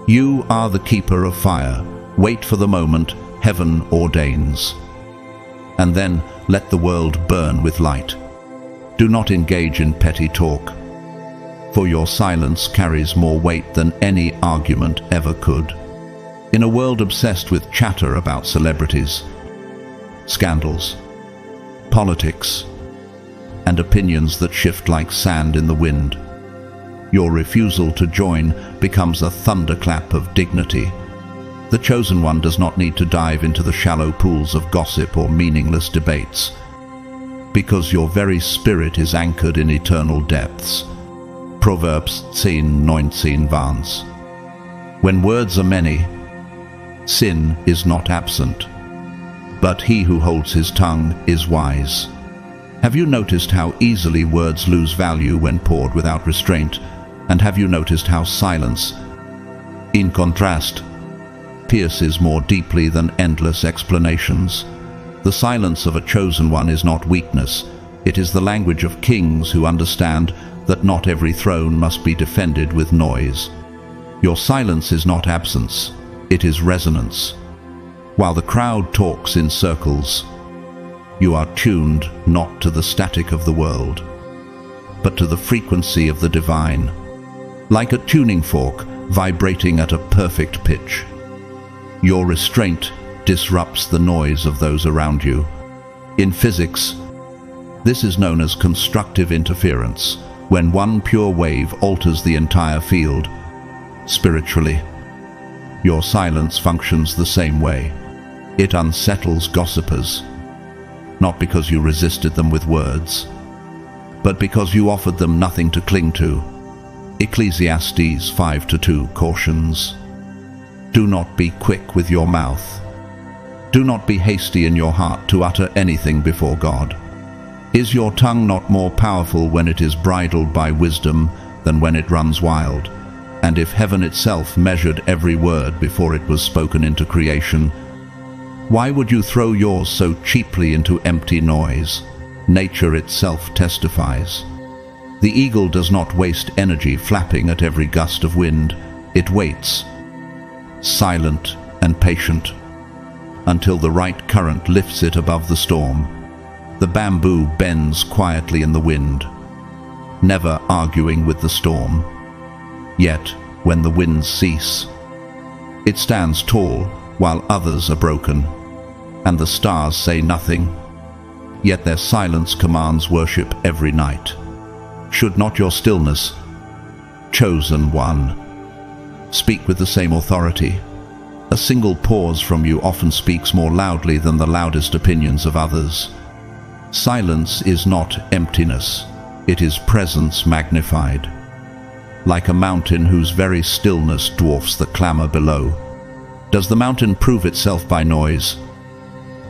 You are the keeper of fire. Wait for the moment heaven ordains, and then let the world burn with light. Do not engage in petty talk, for your silence carries more weight than any argument ever could. In a world obsessed with chatter about celebrities, scandals, politics, and opinions that shift like sand in the wind, your refusal to join becomes a thunderclap of dignity. The chosen one does not need to dive into the shallow pools of gossip or meaningless debates, because your very spirit is anchored in eternal depths. Proverbs 10:19 Vans. When words are many, sin is not absent, but he who holds his tongue is wise. Have you noticed how easily words lose value when poured without restraint? And have you noticed how silence, in contrast, pierces more deeply than endless explanations? The silence of a chosen one is not weakness. It is the language of kings who understand that not every throne must be defended with noise. Your silence is not absence, it is resonance. While the crowd talks in circles, you are tuned not to the static of the world, but to the frequency of the divine, like a tuning fork vibrating at a perfect pitch. Your restraint disrupts the noise of those around you. In physics, this is known as constructive interference, when one pure wave alters the entire field. Spiritually, your silence functions the same way. It unsettles gossipers, not because you resisted them with words, but because you offered them nothing to cling to. Ecclesiastes 5:2 cautions, "Do not be quick with your mouth. Do not be hasty in your heart to utter anything before God." Is your tongue not more powerful when it is bridled by wisdom than when it runs wild? And if heaven itself measured every word before it was spoken into creation, why would you throw yours so cheaply into empty noise? Nature itself testifies. The eagle does not waste energy flapping at every gust of wind. It waits, silent and patient, until the right current lifts it above the storm. The bamboo bends quietly in the wind, never arguing with the storm. Yet, when the winds cease, it stands tall while others are broken, and the stars say nothing. yet their silence commands worship every night. Should not your stillness, chosen one, speak with the same authority? A single pause from you often speaks more loudly than the loudest opinions of others. Silence is not emptiness, it is presence magnified. Like a mountain whose very stillness dwarfs the clamor below. Does the mountain prove itself by noise,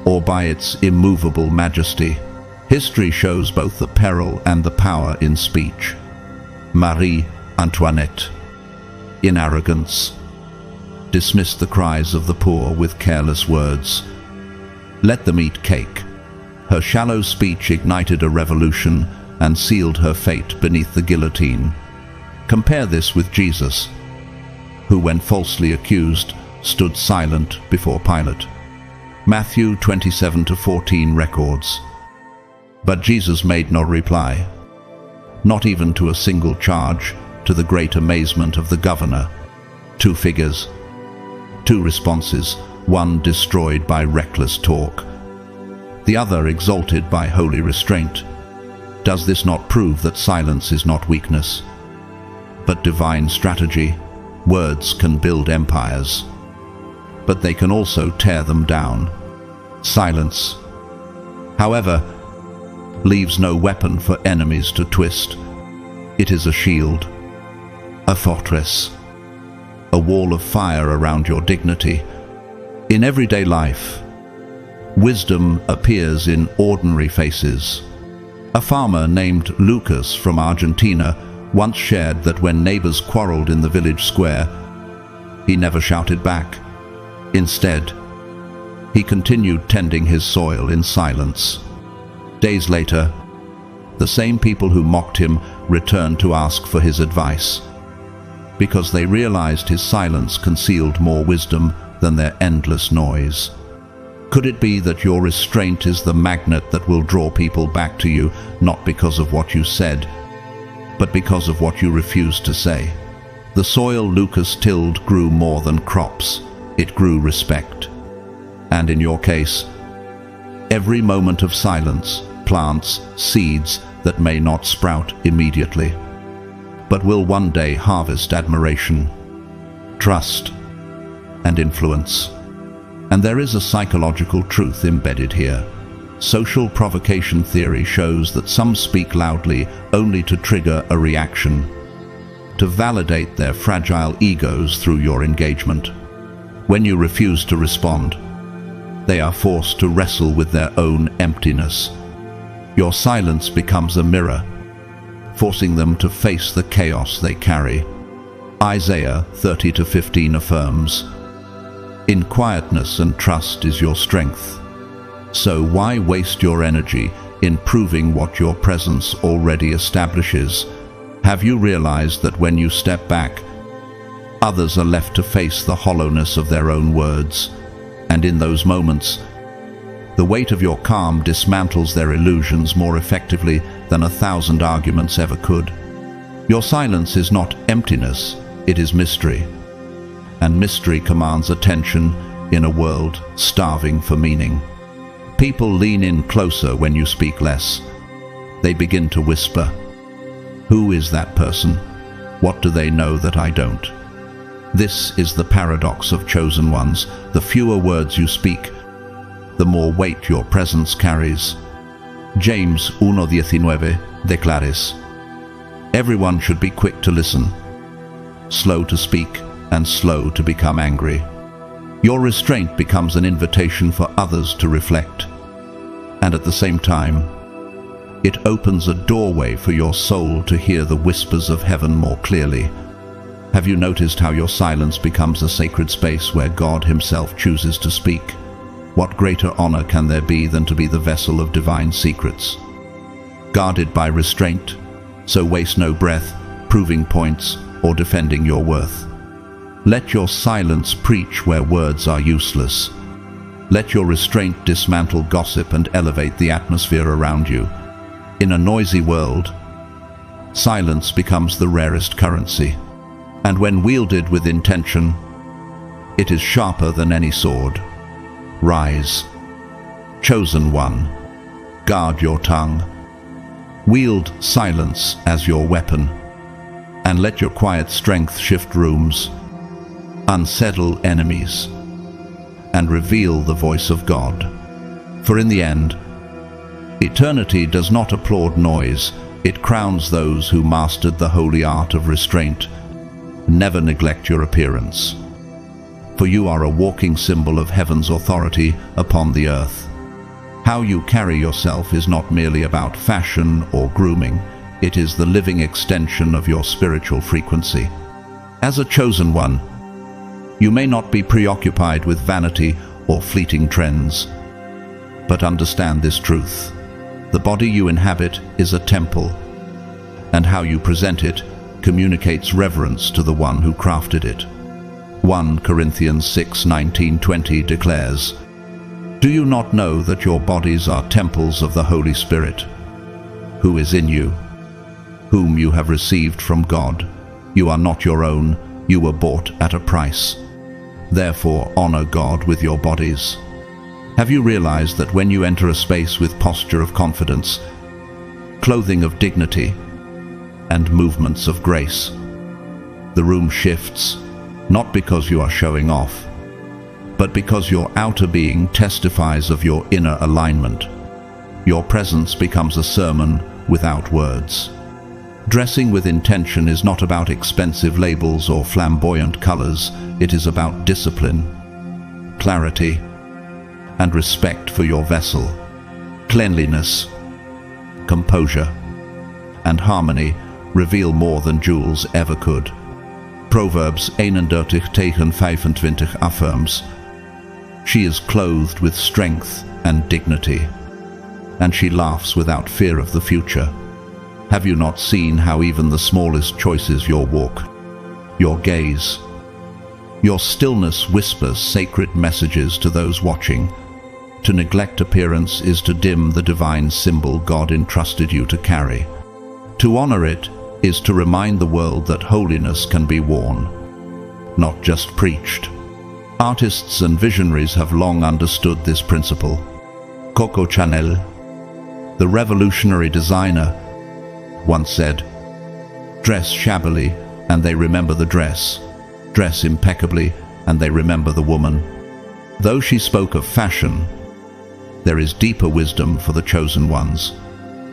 or by its immovable majesty? History shows both the peril and the power in speech. Marie Antoinette, in arrogance, dismissed the cries of the poor with careless words. Let them eat cake. Her shallow speech ignited a revolution and sealed her fate beneath the guillotine. Compare this with Jesus, who, when falsely accused, stood silent before Pilate. Matthew 27-14 records. But Jesus made no reply, not even to a single charge, to the great amazement of the governor. 2 figures, 2 responses, one destroyed by reckless talk, the other exalted by holy restraint. Does this not prove that silence is not weakness, but divine strategy? Words can build empires, but they can also tear them down. Silence, however, leaves no weapon for enemies to twist. It is a shield, a fortress, a wall of fire around your dignity. In everyday life, wisdom appears in ordinary faces. A farmer named Lucas from Argentina once shared that when neighbors quarreled in the village square, he never shouted back. Instead, he continued tending his soil in silence. Days later, the same people who mocked him returned to ask for his advice, because they realized his silence concealed more wisdom than their endless noise. Could it be that your restraint is the magnet that will draw people back to you, not because of what you said, but because of what you refused to say? The soil Lucas tilled grew more than crops. It grew respect. And in your case, every moment of silence plants seeds that may not sprout immediately, but will one day harvest admiration, trust, and influence. And there is a psychological truth embedded here. Social provocation theory shows that some speak loudly only to trigger a reaction, to validate their fragile egos through your engagement. When you refuse to respond, they are forced to wrestle with their own emptiness. Your silence becomes a mirror, forcing them to face the chaos they carry. Isaiah 30-15 affirms, "In quietness and trust is your strength." So why waste your energy in proving what your presence already establishes? Have you realized that when you step back, others are left to face the hollowness of their own words? And in those moments, the weight of your calm dismantles their illusions more effectively than 1,000 arguments ever could. Your silence is not emptiness, it is mystery. And mystery commands attention in a world starving for meaning. People lean in closer when you speak less. They begin to whisper, "Who is that person? What do they know that I don't?" This is the paradox of chosen ones. The fewer words you speak, the more weight your presence carries. James 1:19 declares, "Everyone should be quick to listen, slow to speak, and slow to become angry." Your restraint becomes an invitation for others to reflect, and at the same time, it opens a doorway for your soul to hear the whispers of heaven more clearly. Have you noticed how your silence becomes a sacred space where God Himself chooses to speak? What greater honor can there be than to be the vessel of divine secrets, guarded by restraint? So waste no breath proving points or defending your worth. Let your silence preach where words are useless. Let your restraint dismantle gossip and elevate the atmosphere around you. In a noisy world, silence becomes the rarest currency, and when wielded with intention, it is sharper than any sword. Rise, chosen one, Guard your tongue. Wield silence as your weapon, and let your quiet strength shift rooms, unsettle enemies, and reveal the voice of God. For in the end, eternity does not applaud noise, it crowns those who mastered the holy art of restraint. Never neglect your appearance, for you are a walking symbol of heaven's authority upon the earth. How you carry yourself is not merely about fashion or grooming, it is the living extension of your spiritual frequency. As a chosen one, you may not be preoccupied with vanity or fleeting trends, but understand this truth. The body you inhabit is a temple, and how you present it communicates reverence to the one who crafted it. 1 Corinthians 6:19-20 declares, "Do you not know that your bodies are temples of the Holy Spirit, who is in you, whom you have received from God? You are not your own, you were bought at a price. Therefore, honor God with your bodies." Have you realized that when you enter a space with posture of confidence, clothing of dignity, and movements of grace, the room shifts, not because you are showing off, but because your outer being testifies of your inner alignment. Your presence becomes a sermon without words. Dressing with intention is not about expensive labels or flamboyant colors, it is about discipline, clarity, and respect for your vessel. Cleanliness, composure, and harmony reveal more than jewels ever could. Proverbs 31:25 affirms, "She is clothed with strength and dignity, and she laughs without fear of the future." Have you not seen how even the smallest choices, your walk, your gaze, your stillness whispers sacred messages to those watching? To neglect appearance is to dim the divine symbol God entrusted you to carry. To honor it is to remind the world that holiness can be worn, not just preached. Artists and visionaries have long understood this principle. Coco Chanel, the revolutionary designer, once said, "Dress shabbily and they remember the dress. Dress impeccably and they remember the woman." Though she spoke of fashion, there is deeper wisdom for the chosen ones.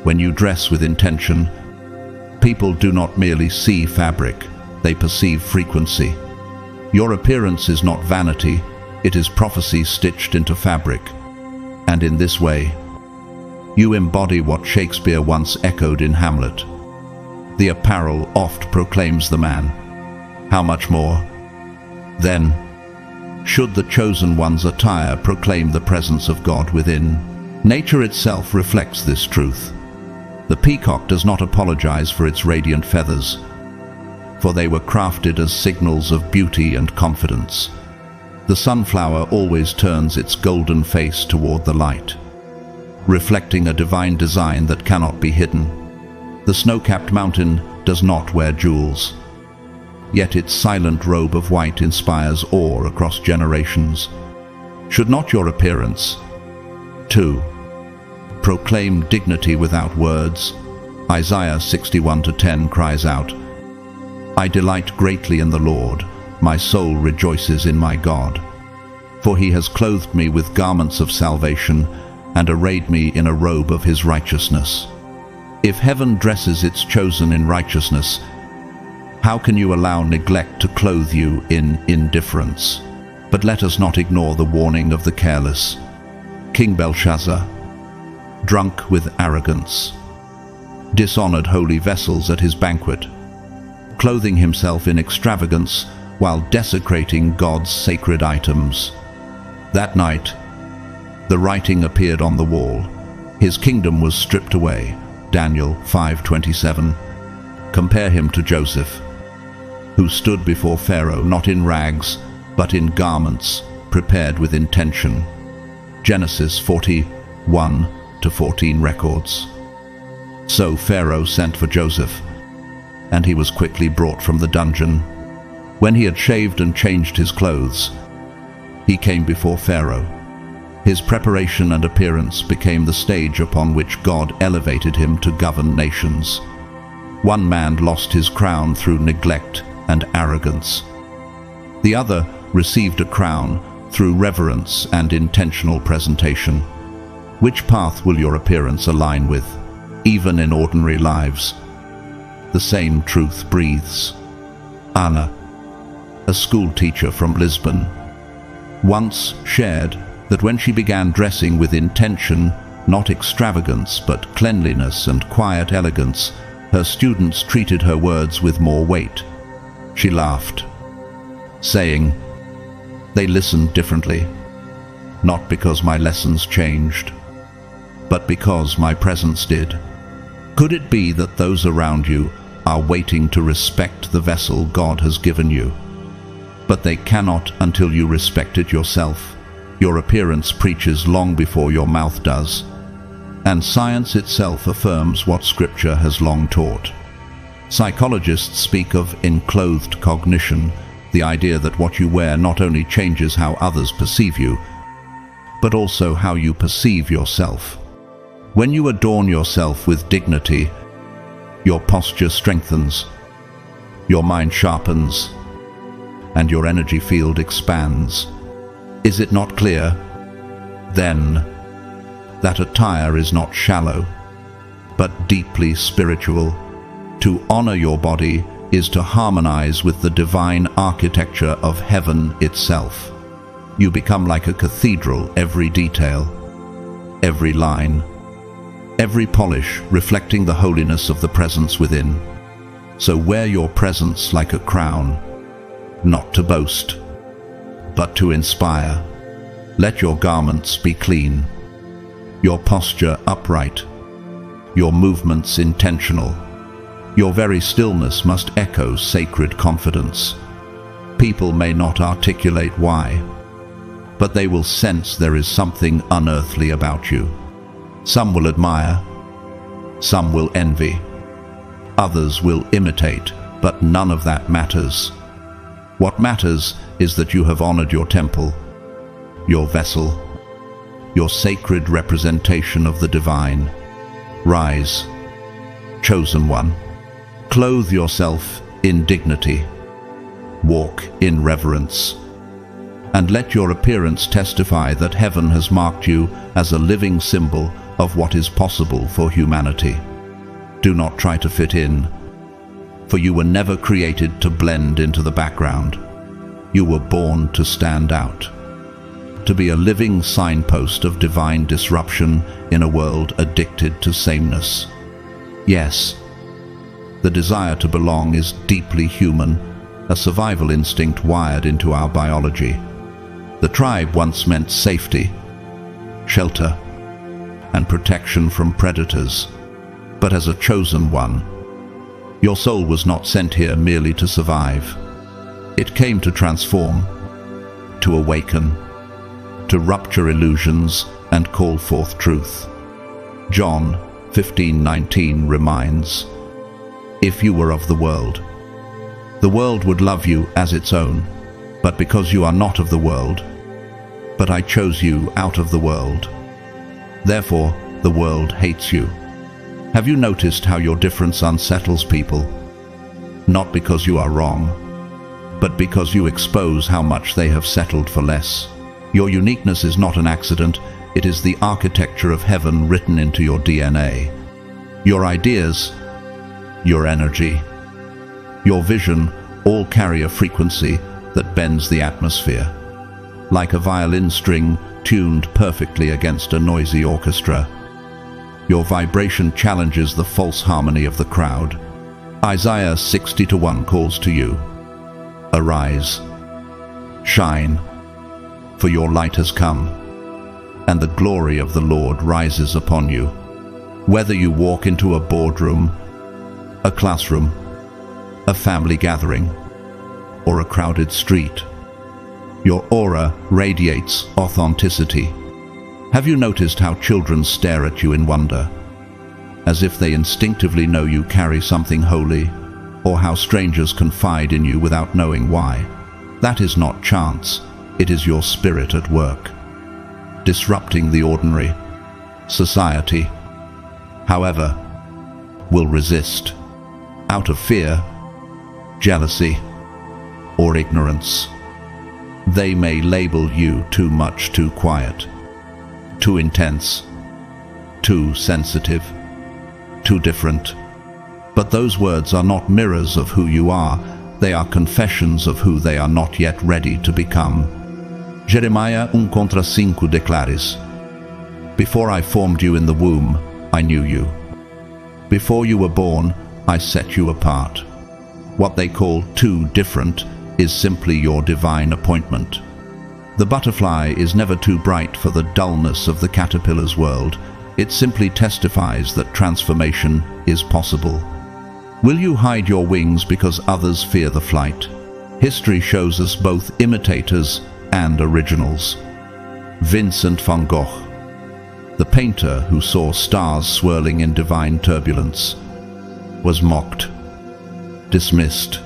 When you dress with intention, people do not merely see fabric, they perceive frequency. Your appearance is not vanity, it is prophecy stitched into fabric. And in this way, you embody what Shakespeare once echoed in Hamlet. The apparel oft proclaims the man. How much more, then, should the chosen one's attire proclaim the presence of God within? Nature itself reflects this truth. The peacock does not apologize for its radiant feathers, for they were crafted as signals of beauty and confidence. The sunflower always turns its golden face toward the light, reflecting a divine design that cannot be hidden. The snow-capped mountain does not wear jewels, yet its silent robe of white inspires awe across generations. Should not your appearance, too, proclaim dignity without words? Isaiah 61:10 cries out, "I delight greatly in the Lord, my soul rejoices in my God. For he has clothed me with garments of salvation and arrayed me in a robe of his righteousness." If heaven dresses its chosen in righteousness, how can you allow neglect to clothe you in indifference? But let us not ignore the warning of the careless. King Belshazzar, drunk with arrogance, dishonored holy vessels at his banquet, clothing himself in extravagance while desecrating God's sacred items. That night, the writing appeared on the wall. His kingdom was stripped away. Daniel 5:27. Compare him to Joseph, who stood before Pharaoh not in rags, but in garments prepared with intention. Genesis 41-14 records. So Pharaoh sent for Joseph, and he was quickly brought from the dungeon. When he had shaved and changed his clothes, he came before Pharaoh. His preparation and appearance became the stage upon which God elevated him to govern nations. One man lost his crown through neglect and arrogance. The other received a crown through reverence and intentional presentation. Which path will your appearance align with, even in ordinary lives? The same truth breathes. Ana, a school teacher from Lisbon, once shared that when she began dressing with intention, not extravagance but cleanliness and quiet elegance, her students treated her words with more weight. She laughed, saying, "They listened differently, not because my lessons changed, but because my presence did." Could it be that those around you are waiting to respect the vessel God has given you? But they cannot until you respect it yourself. Your appearance preaches long before your mouth does, and science itself affirms what Scripture has long taught. Psychologists speak of enclothed cognition, the idea that what you wear not only changes how others perceive you, but also how you perceive yourself. When you adorn yourself with dignity, your posture strengthens, your mind sharpens, and your energy field expands. Is it not clear, then, that attire is not shallow, but deeply spiritual? To honor your body is to harmonize with the divine architecture of heaven itself. You become like a cathedral, every detail, every line, every polish reflecting the holiness of the presence within. So wear your presence like a crown, not to boast, but to inspire. Let your garments be clean, your posture upright, your movements intentional. Your very stillness must echo sacred confidence. People may not articulate why, but they will sense there is something unearthly about you. Some will admire, some will envy, others will imitate, but none of that matters. What matters is that you have honored your temple, your vessel, your sacred representation of the divine. Rise, chosen one. Clothe yourself in dignity. Walk in reverence. And let your appearance testify that heaven has marked you as a living symbol of what is possible for humanity. Do not try to fit in, for you were never created to blend into the background. You were born to stand out, to be a living signpost of divine disruption in a world addicted to sameness. Yes, the desire to belong is deeply human, a survival instinct wired into our biology. The tribe once meant safety, shelter, and protection from predators. But as a chosen one, your soul was not sent here merely to survive. It came to transform, to awaken, to rupture illusions and call forth truth. John 15:19 reminds, "If you were of the world would love you as its own, but because you are not of the world, but I chose you out of the world, therefore the world hates you." Have you noticed how your difference unsettles people? Not because you are wrong, but because you expose how much they have settled for less. Your uniqueness is not an accident, it is the architecture of heaven written into your DNA. Your ideas, your energy, your vision all carry a frequency that bends the atmosphere. Like a violin string tuned perfectly against a noisy orchestra, your vibration challenges the false harmony of the crowd. Isaiah 60:1 calls to you, "Arise, shine, for your light has come, and the glory of the Lord rises upon you." Whether you walk into a boardroom, a classroom, a family gathering, or a crowded street, your aura radiates authenticity. Have you noticed how children stare at you in wonder, as if they instinctively know you carry something holy, or how strangers confide in you without knowing why? That is not chance, it is your spirit at work. disrupting the ordinary. Society, however, will resist, out of fear, jealousy, or ignorance. They may label you too much, too quiet, too intense, too sensitive, too different. But those words are not mirrors of who you are. They are confessions of who they are not yet ready to become. Jeremiah 1:5 declares, "Before I formed you in the womb, I knew you. Before you were born, I set you apart." What they call too different is simply your divine appointment. The butterfly is never too bright for the dullness of the caterpillar's world. It simply testifies that transformation is possible. Will you hide your wings because others fear the flight? History shows us both imitators and originals. Vincent van Gogh, the painter who saw stars swirling in divine turbulence, was mocked, dismissed,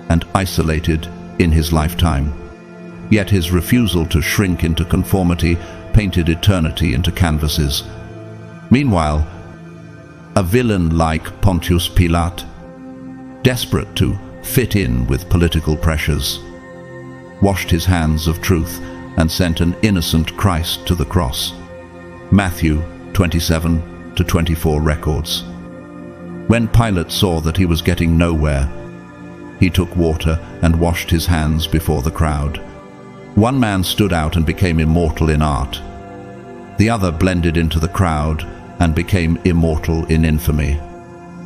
and isolated in his lifetime. Yet his refusal to shrink into conformity painted eternity into canvases. Meanwhile, a villain like Pontius Pilate, desperate to fit in with political pressures, washed his hands of truth and sent an innocent Christ to the cross. Matthew 27-24 records. When Pilate saw that he was getting nowhere, he took water and washed his hands before the crowd. One man stood out and became immortal in art. The other blended into the crowd and became immortal in infamy.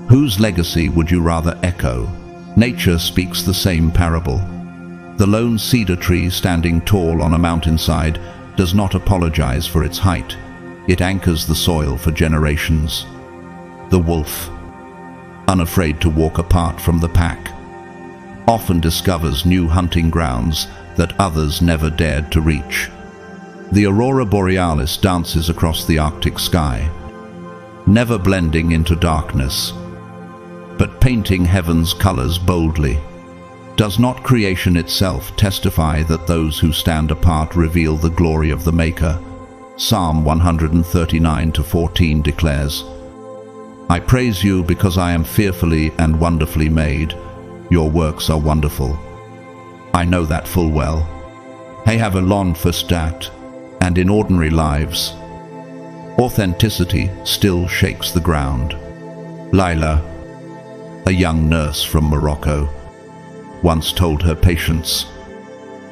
Whose legacy would you rather echo? Nature speaks the same parable. The lone cedar tree standing tall on a mountainside does not apologize for its height. It anchors the soil for generations. The wolf, unafraid to walk apart from the pack, often discovers new hunting grounds that others never dared to reach. The aurora borealis dances across the Arctic sky, never blending into darkness, but painting heaven's colors boldly. Does not creation itself testify that those who stand apart reveal the glory of the Maker? Psalm 139-14 declares, "I praise you because I am fearfully and wonderfully made. Your works are wonderful." I know that full well. I have a long verstaan, and in ordinary lives, authenticity still shakes the ground. Laila, a young nurse from Morocco, once told her patients,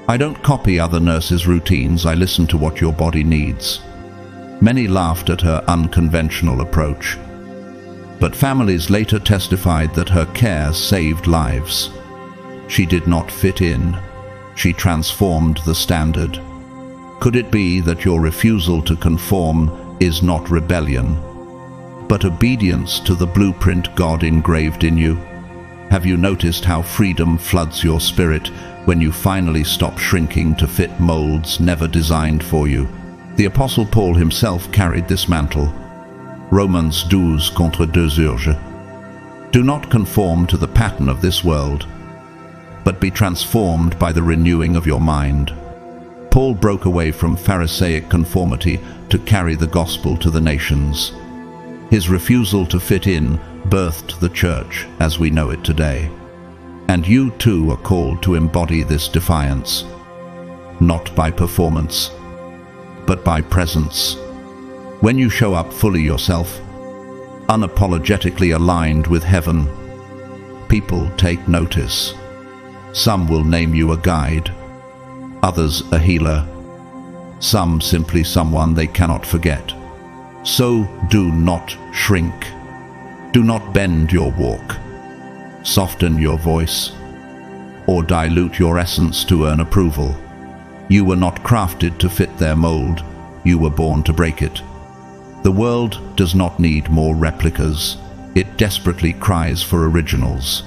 "I don't copy other nurses' routines, I listen to what your body needs." Many laughed at her unconventional approach, but families later testified that her care saved lives. She did not fit in. She transformed the standard. Could it be that your refusal to conform is not rebellion, but obedience to the blueprint God engraved in you? Have you noticed how freedom floods your spirit when you finally stop shrinking to fit molds never designed for you? The Apostle Paul himself carried this mantle. Romans 12:2. Do not conform to the pattern of this world, but be transformed by the renewing of your mind. Paul broke away from Pharisaic conformity to carry the gospel to the nations. His refusal to fit in birthed the church as we know it today. And you too are called to embody this defiance, not by performance, but by presence. When you show up fully yourself, unapologetically aligned with heaven, people take notice. Some will name you a guide, others a healer, some simply someone they cannot forget. So do not shrink. Do not bend your walk, soften your voice, or dilute your essence to earn approval. You were not crafted to fit their mold. You were born to break it. The world does not need more replicas. It desperately cries for originals.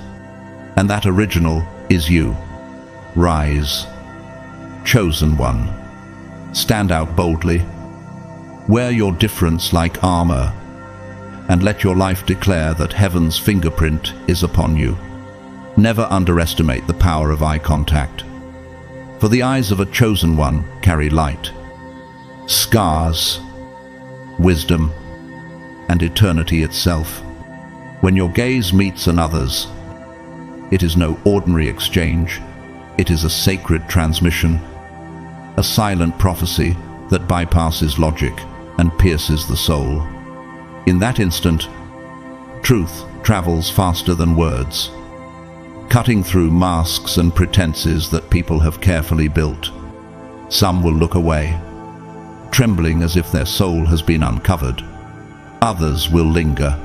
And that original is you. Rise, chosen one. Stand out boldly. Wear your difference like armor, and let your life declare that heaven's fingerprint is upon you. Never underestimate the power of eye contact, for the eyes of a chosen one carry light. scars, wisdom, and eternity itself. When your gaze meets another's, it is no ordinary exchange. It is a sacred transmission, a silent prophecy that bypasses logic and pierces the soul. In that instant, truth travels faster than words, cutting through masks and pretenses that people have carefully built. Some will look away, trembling as if their soul has been uncovered. Others will linger,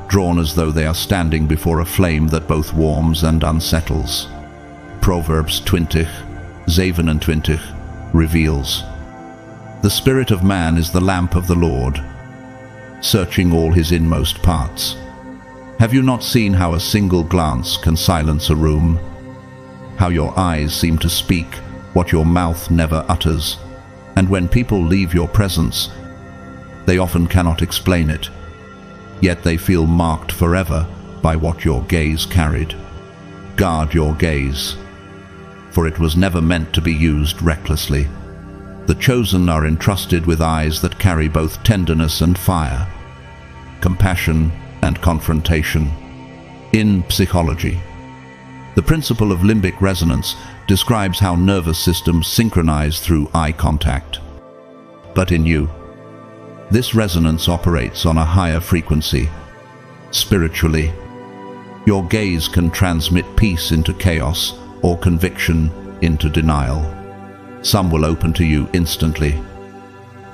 drawn as though they are standing before a flame that both warms and unsettles. Proverbs 20:27 reveals, "The spirit of man is the lamp of the Lord, searching all his inmost parts." Have you not seen how a single glance can silence a room? How your eyes seem to speak what your mouth never utters, and when people leave your presence, they often cannot explain it, yet they feel marked forever by what your gaze carried. Guard your gaze, for it was never meant to be used recklessly. The chosen are entrusted with eyes that carry both tenderness and fire, compassion and confrontation. In psychology, the principle of limbic resonance describes how nervous systems synchronize through eye contact. But in you, this resonance operates on a higher frequency. Spiritually, your gaze can transmit peace into chaos or conviction into denial. Some will open to you instantly,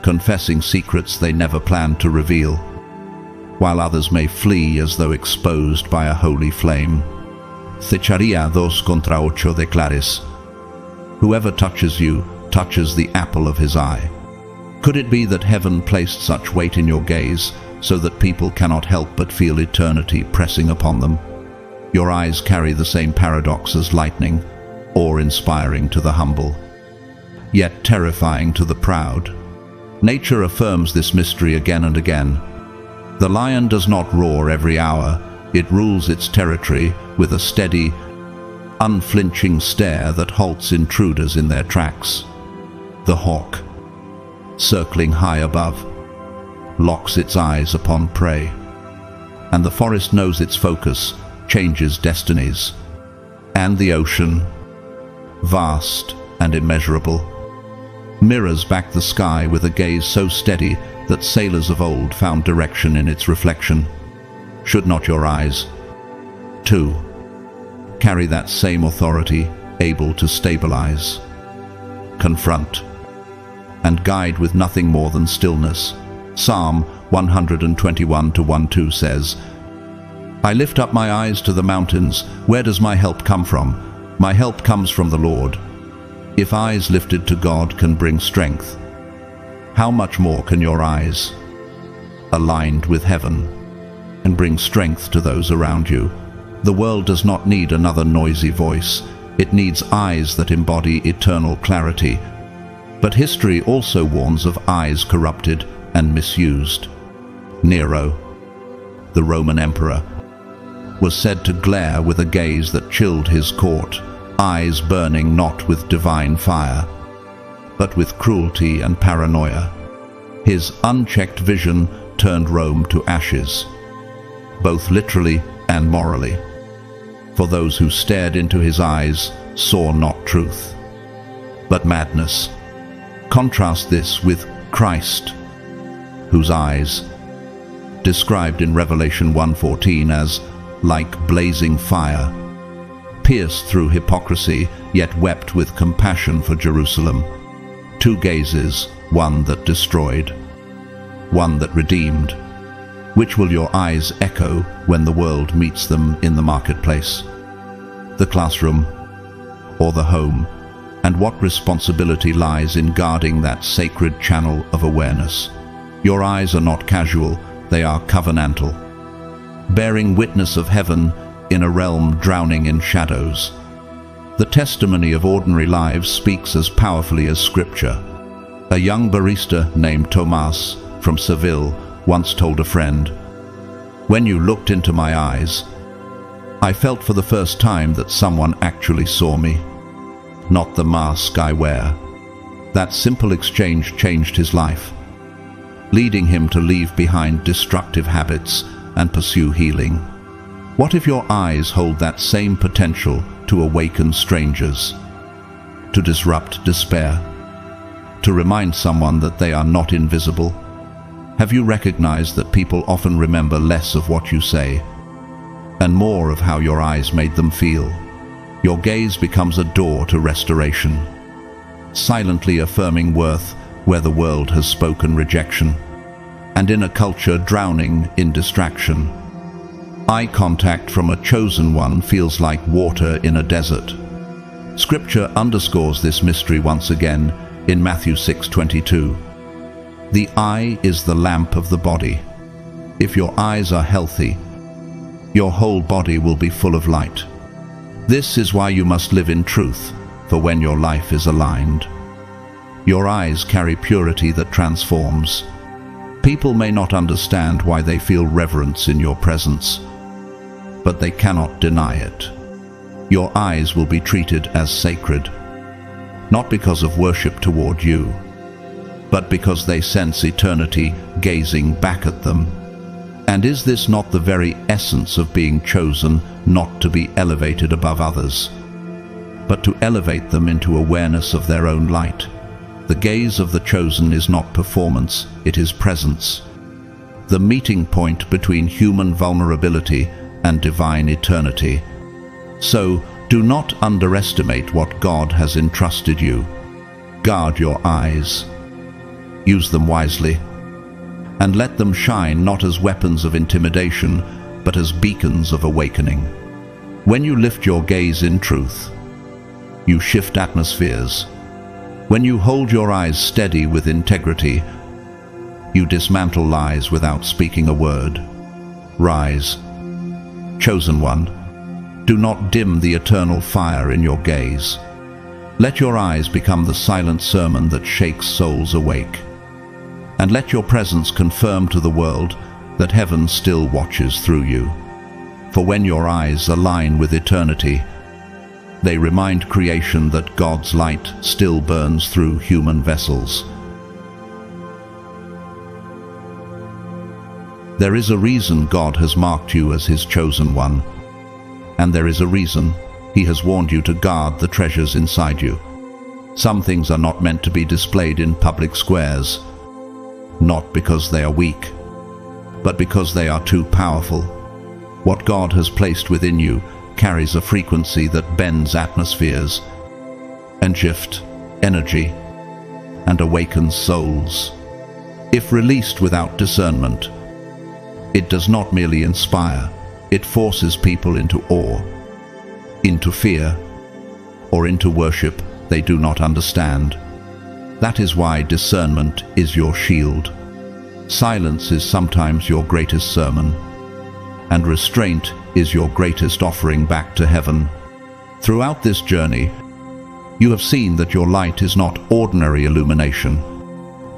confessing secrets they never planned to reveal, while others may flee as though exposed by a holy flame. Thecharia 2:8 declares, "Whoever touches you touches the apple of his eye." Could it be that heaven placed such weight in your gaze so that people cannot help but feel eternity pressing upon them? Your eyes carry the same paradox as lightning, awe-inspiring to the humble, yet terrifying to the proud. Nature affirms this mystery again and again. The lion does not roar every hour. It rules its territory with a steady, unflinching stare that halts intruders in their tracks. The hawk, circling high above, locks its eyes upon prey, and the forest knows its focus changes destinies. And the ocean, vast and immeasurable, mirrors back the sky with a gaze so steady that sailors of old found direction in its reflection. Should not your eyes, too, carry that same authority, able to stabilize, confront, and guide with nothing more than stillness? Psalm 121:1-2 says, "I lift up my eyes to the mountains. Where does my help come from? My help comes from the Lord." If eyes lifted to God can bring strength, how much more can your eyes, aligned with heaven, and bring strength to those around you? The world does not need another noisy voice. It needs eyes that embody eternal clarity. But history also warns of eyes corrupted and misused. Nero, the Roman emperor, was said to glare with a gaze that chilled his court, eyes burning not with divine fire, but with cruelty and paranoia. His unchecked vision turned Rome to ashes, both literally and morally. For those who stared into his eyes saw not truth, but madness. Contrast this with Christ, whose eyes, described in Revelation 1:14 as like blazing fire, pierced through hypocrisy, yet wept with compassion for Jerusalem. Two gazes, one that destroyed, one that redeemed. Which will your eyes echo when the world meets them in the marketplace, the classroom, or the home? And what responsibility lies in guarding that sacred channel of awareness? Your eyes are not casual, they are covenantal, bearing witness of heaven in a realm drowning in shadows. The testimony of ordinary lives speaks as powerfully as Scripture. A young barista named Tomas from Seville once told a friend, "When you looked into my eyes, I felt for the first time that someone actually saw me, not the mask I wear, That simple exchange changed his life, leading him to leave behind destructive habits and pursue healing. What if your eyes hold that same potential to awaken strangers, to disrupt despair, to remind someone that they are not invisible? Have you recognized that people often remember less of what you say and more of how your eyes made them feel? Your gaze becomes a door to restoration, silently affirming worth where the world has spoken rejection. And in a culture drowning in distraction, eye contact from a chosen one feels like water in a desert. Scripture underscores this mystery once again in Matthew 6:22. The eye is the lamp of the body. If your eyes are healthy, your whole body will be full of light. This is why you must live in truth, for when your life is aligned, your eyes carry purity that transforms. People may not understand why they feel reverence in your presence, but they cannot deny it. Your eyes will be treated as sacred, not because of worship toward you, but because they sense eternity gazing back at them. And is this not the very essence of being chosen, not to be elevated above others, but to elevate them into awareness of their own light? The gaze of the chosen is not performance, it is presence, the meeting point between human vulnerability and divine eternity. So, do not underestimate what God has entrusted you. Guard your eyes. Use them wisely, and let them shine not as weapons of intimidation, but as beacons of awakening. When you lift your gaze in truth, you shift atmospheres. When you hold your eyes steady with integrity, you dismantle lies without speaking a word. Rise, chosen one. Do not dim the eternal fire in your gaze. Let your eyes become the silent sermon that shakes souls awake. And let your presence confirm to the world that heaven still watches through you. For when your eyes align with eternity, they remind creation that God's light still burns through human vessels. There is a reason God has marked you as His chosen one, and there is a reason He has warned you to guard the treasures inside you. Some things are not meant to be displayed in public squares, not because they are weak, but because they are too powerful. What God has placed within you carries a frequency that bends atmospheres and shifts energy and awakens souls. If released without discernment, it does not merely inspire, it forces people into awe, into fear, or into worship they do not understand. That is why discernment is your shield. Silence is sometimes your greatest sermon, and restraint is your greatest offering back to heaven. Throughout this journey, you have seen that your light is not ordinary illumination.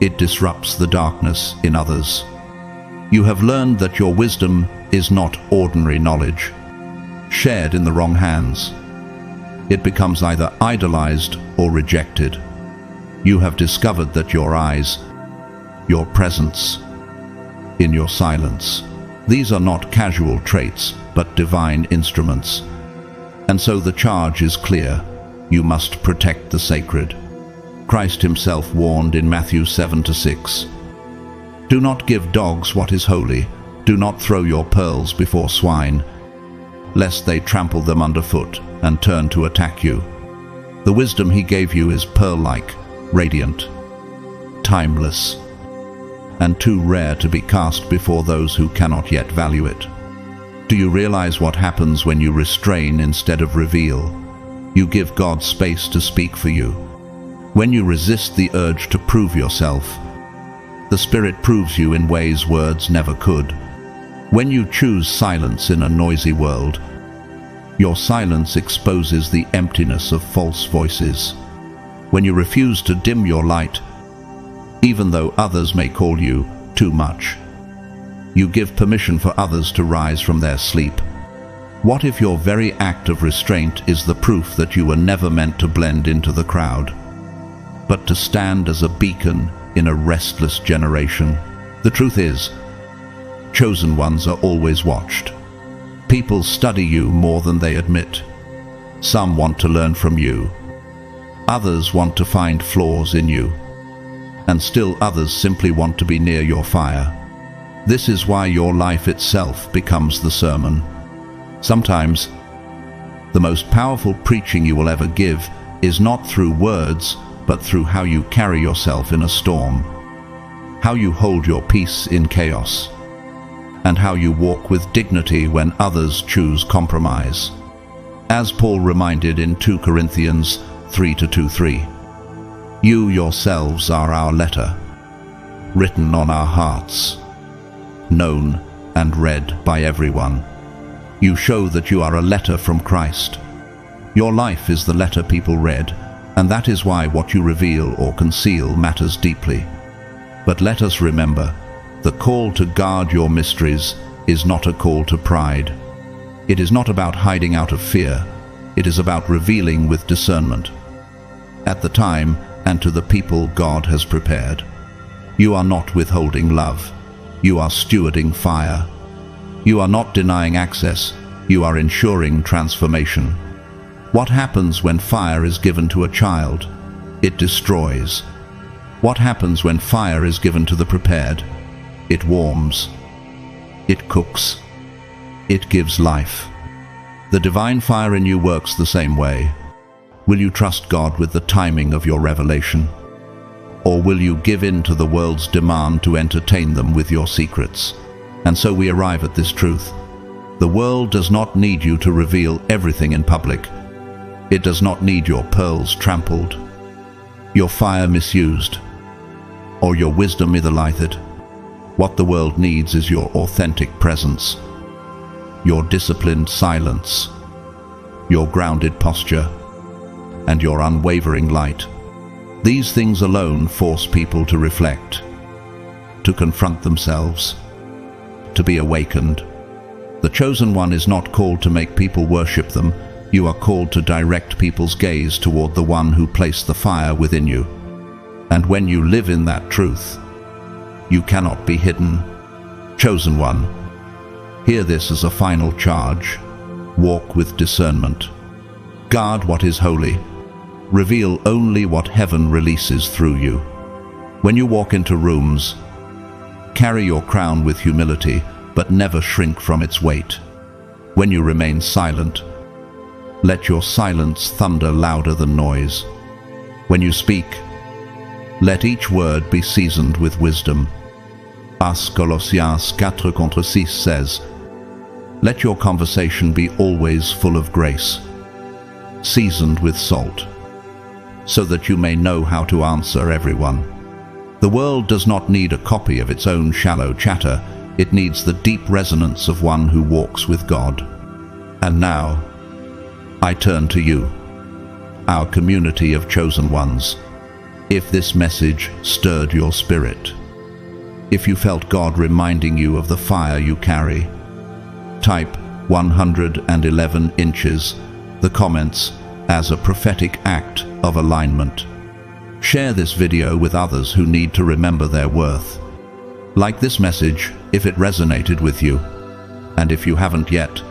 It disrupts the darkness in others. You have learned that your wisdom is not ordinary knowledge. Shared in the wrong hands, it becomes either idolized or rejected. You have discovered that your eyes, your presence, in your silence, these are not casual traits, but divine instruments. And so the charge is clear. You must protect the sacred. Christ Himself warned in Matthew 7-6, "Do not give dogs what is holy. Do not throw your pearls before swine, lest they trample them underfoot and turn to attack you." The wisdom He gave you is pearl-like, radiant, timeless, and too rare to be cast before those who cannot yet value it. Do you realize what happens when you restrain instead of reveal? You give God space to speak for you. When you resist the urge to prove yourself, the Spirit proves you in ways words never could. When you choose silence in a noisy world, your silence exposes the emptiness of false voices. When you refuse to dim your light, even though others may call you too much, you give permission for others to rise from their sleep. What if your very act of restraint is the proof that you were never meant to blend into the crowd, but to stand as a beacon in a restless generation. The truth is, chosen ones are always watched. People study you more than they admit. Some want to learn from you. Others want to find flaws in you. And still others simply want to be near your fire. This is why your life itself becomes the sermon. Sometimes, the most powerful preaching you will ever give is not through words, but through how you carry yourself in a storm, how you hold your peace in chaos, and how you walk with dignity when others choose compromise. As Paul reminded in 2 Corinthians 3:2-3, you yourselves are our letter, written on our hearts, known and read by everyone. You show that you are a letter from Christ. Your life is the letter people read, and that is why what you reveal or conceal matters deeply. But let us remember, the call to guard your mysteries is not a call to pride. It is not about hiding out of fear. It is about revealing with discernment. At the time and to the people God has prepared. You are not withholding love. You are stewarding fire. You are not denying access. You are ensuring transformation. What happens when fire is given to a child? It destroys. What happens when fire is given to the prepared? It warms. It cooks. It gives life. The divine fire in you works the same way. Will you trust God with the timing of your revelation? Or will you give in to the world's demand to entertain them with your secrets? And so we arrive at this truth. The world does not need you to reveal everything in public. It does not need your pearls trampled, your fire misused, or your wisdom idolated. What the world needs is your authentic presence, your disciplined silence, your grounded posture, and your unwavering light. These things alone force people to reflect, to confront themselves, to be awakened. The chosen one is not called to make people worship them. You are called to direct people's gaze toward the one who placed the fire within you. And when you live in that truth, you cannot be hidden. Chosen one, hear this as a final charge. Walk with discernment. Guard what is holy. Reveal only what heaven releases through you. When you walk into rooms, carry your crown with humility, but never shrink from its weight. When you remain silent, let your silence thunder louder than noise. When you speak, let each word be seasoned with wisdom. As Colossiens 4:6 says, let your conversation be always full of grace, seasoned with salt, so that you may know how to answer everyone. The world does not need a copy of its own shallow chatter. It needs the deep resonance of one who walks with God. And now, I turn to you, our community of chosen ones. If this message stirred your spirit, if you felt God reminding you of the fire you carry, type 111 inches, the comments, as a prophetic act of alignment. Share this video with others who need to remember their worth. Like this message if it resonated with you. And if you haven't yet,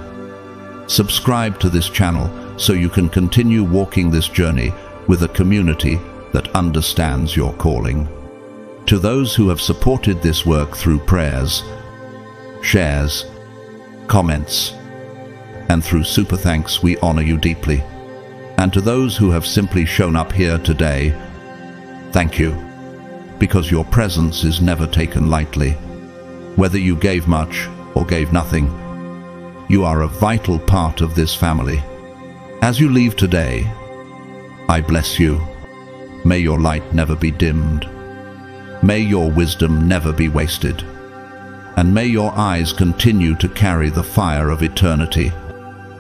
subscribe to this channel so you can continue walking this journey with a community that understands your calling. To those who have supported this work through prayers, shares, comments, and through super thanks, we honor you deeply. And to those who have simply shown up here today, thank you, because your presence is never taken lightly. Whether you gave much or gave nothing, you are a vital part of this family. As you leave today, I bless you. May your light never be dimmed. May your wisdom never be wasted. And may your eyes continue to carry the fire of eternity.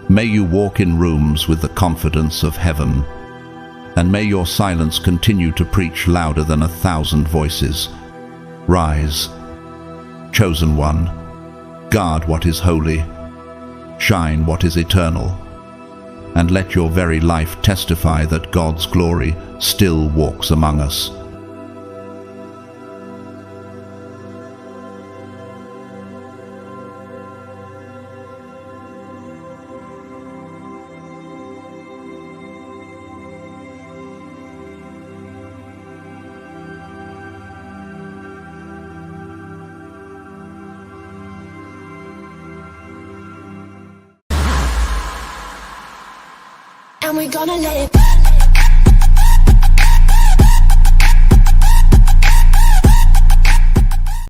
May you walk in rooms with the confidence of heaven. And may your silence continue to preach louder than 1,000 voices. Rise, chosen one. Guard what is holy. Shine what is eternal. and let your very life testify that God's glory still walks among us. And we're gonna let it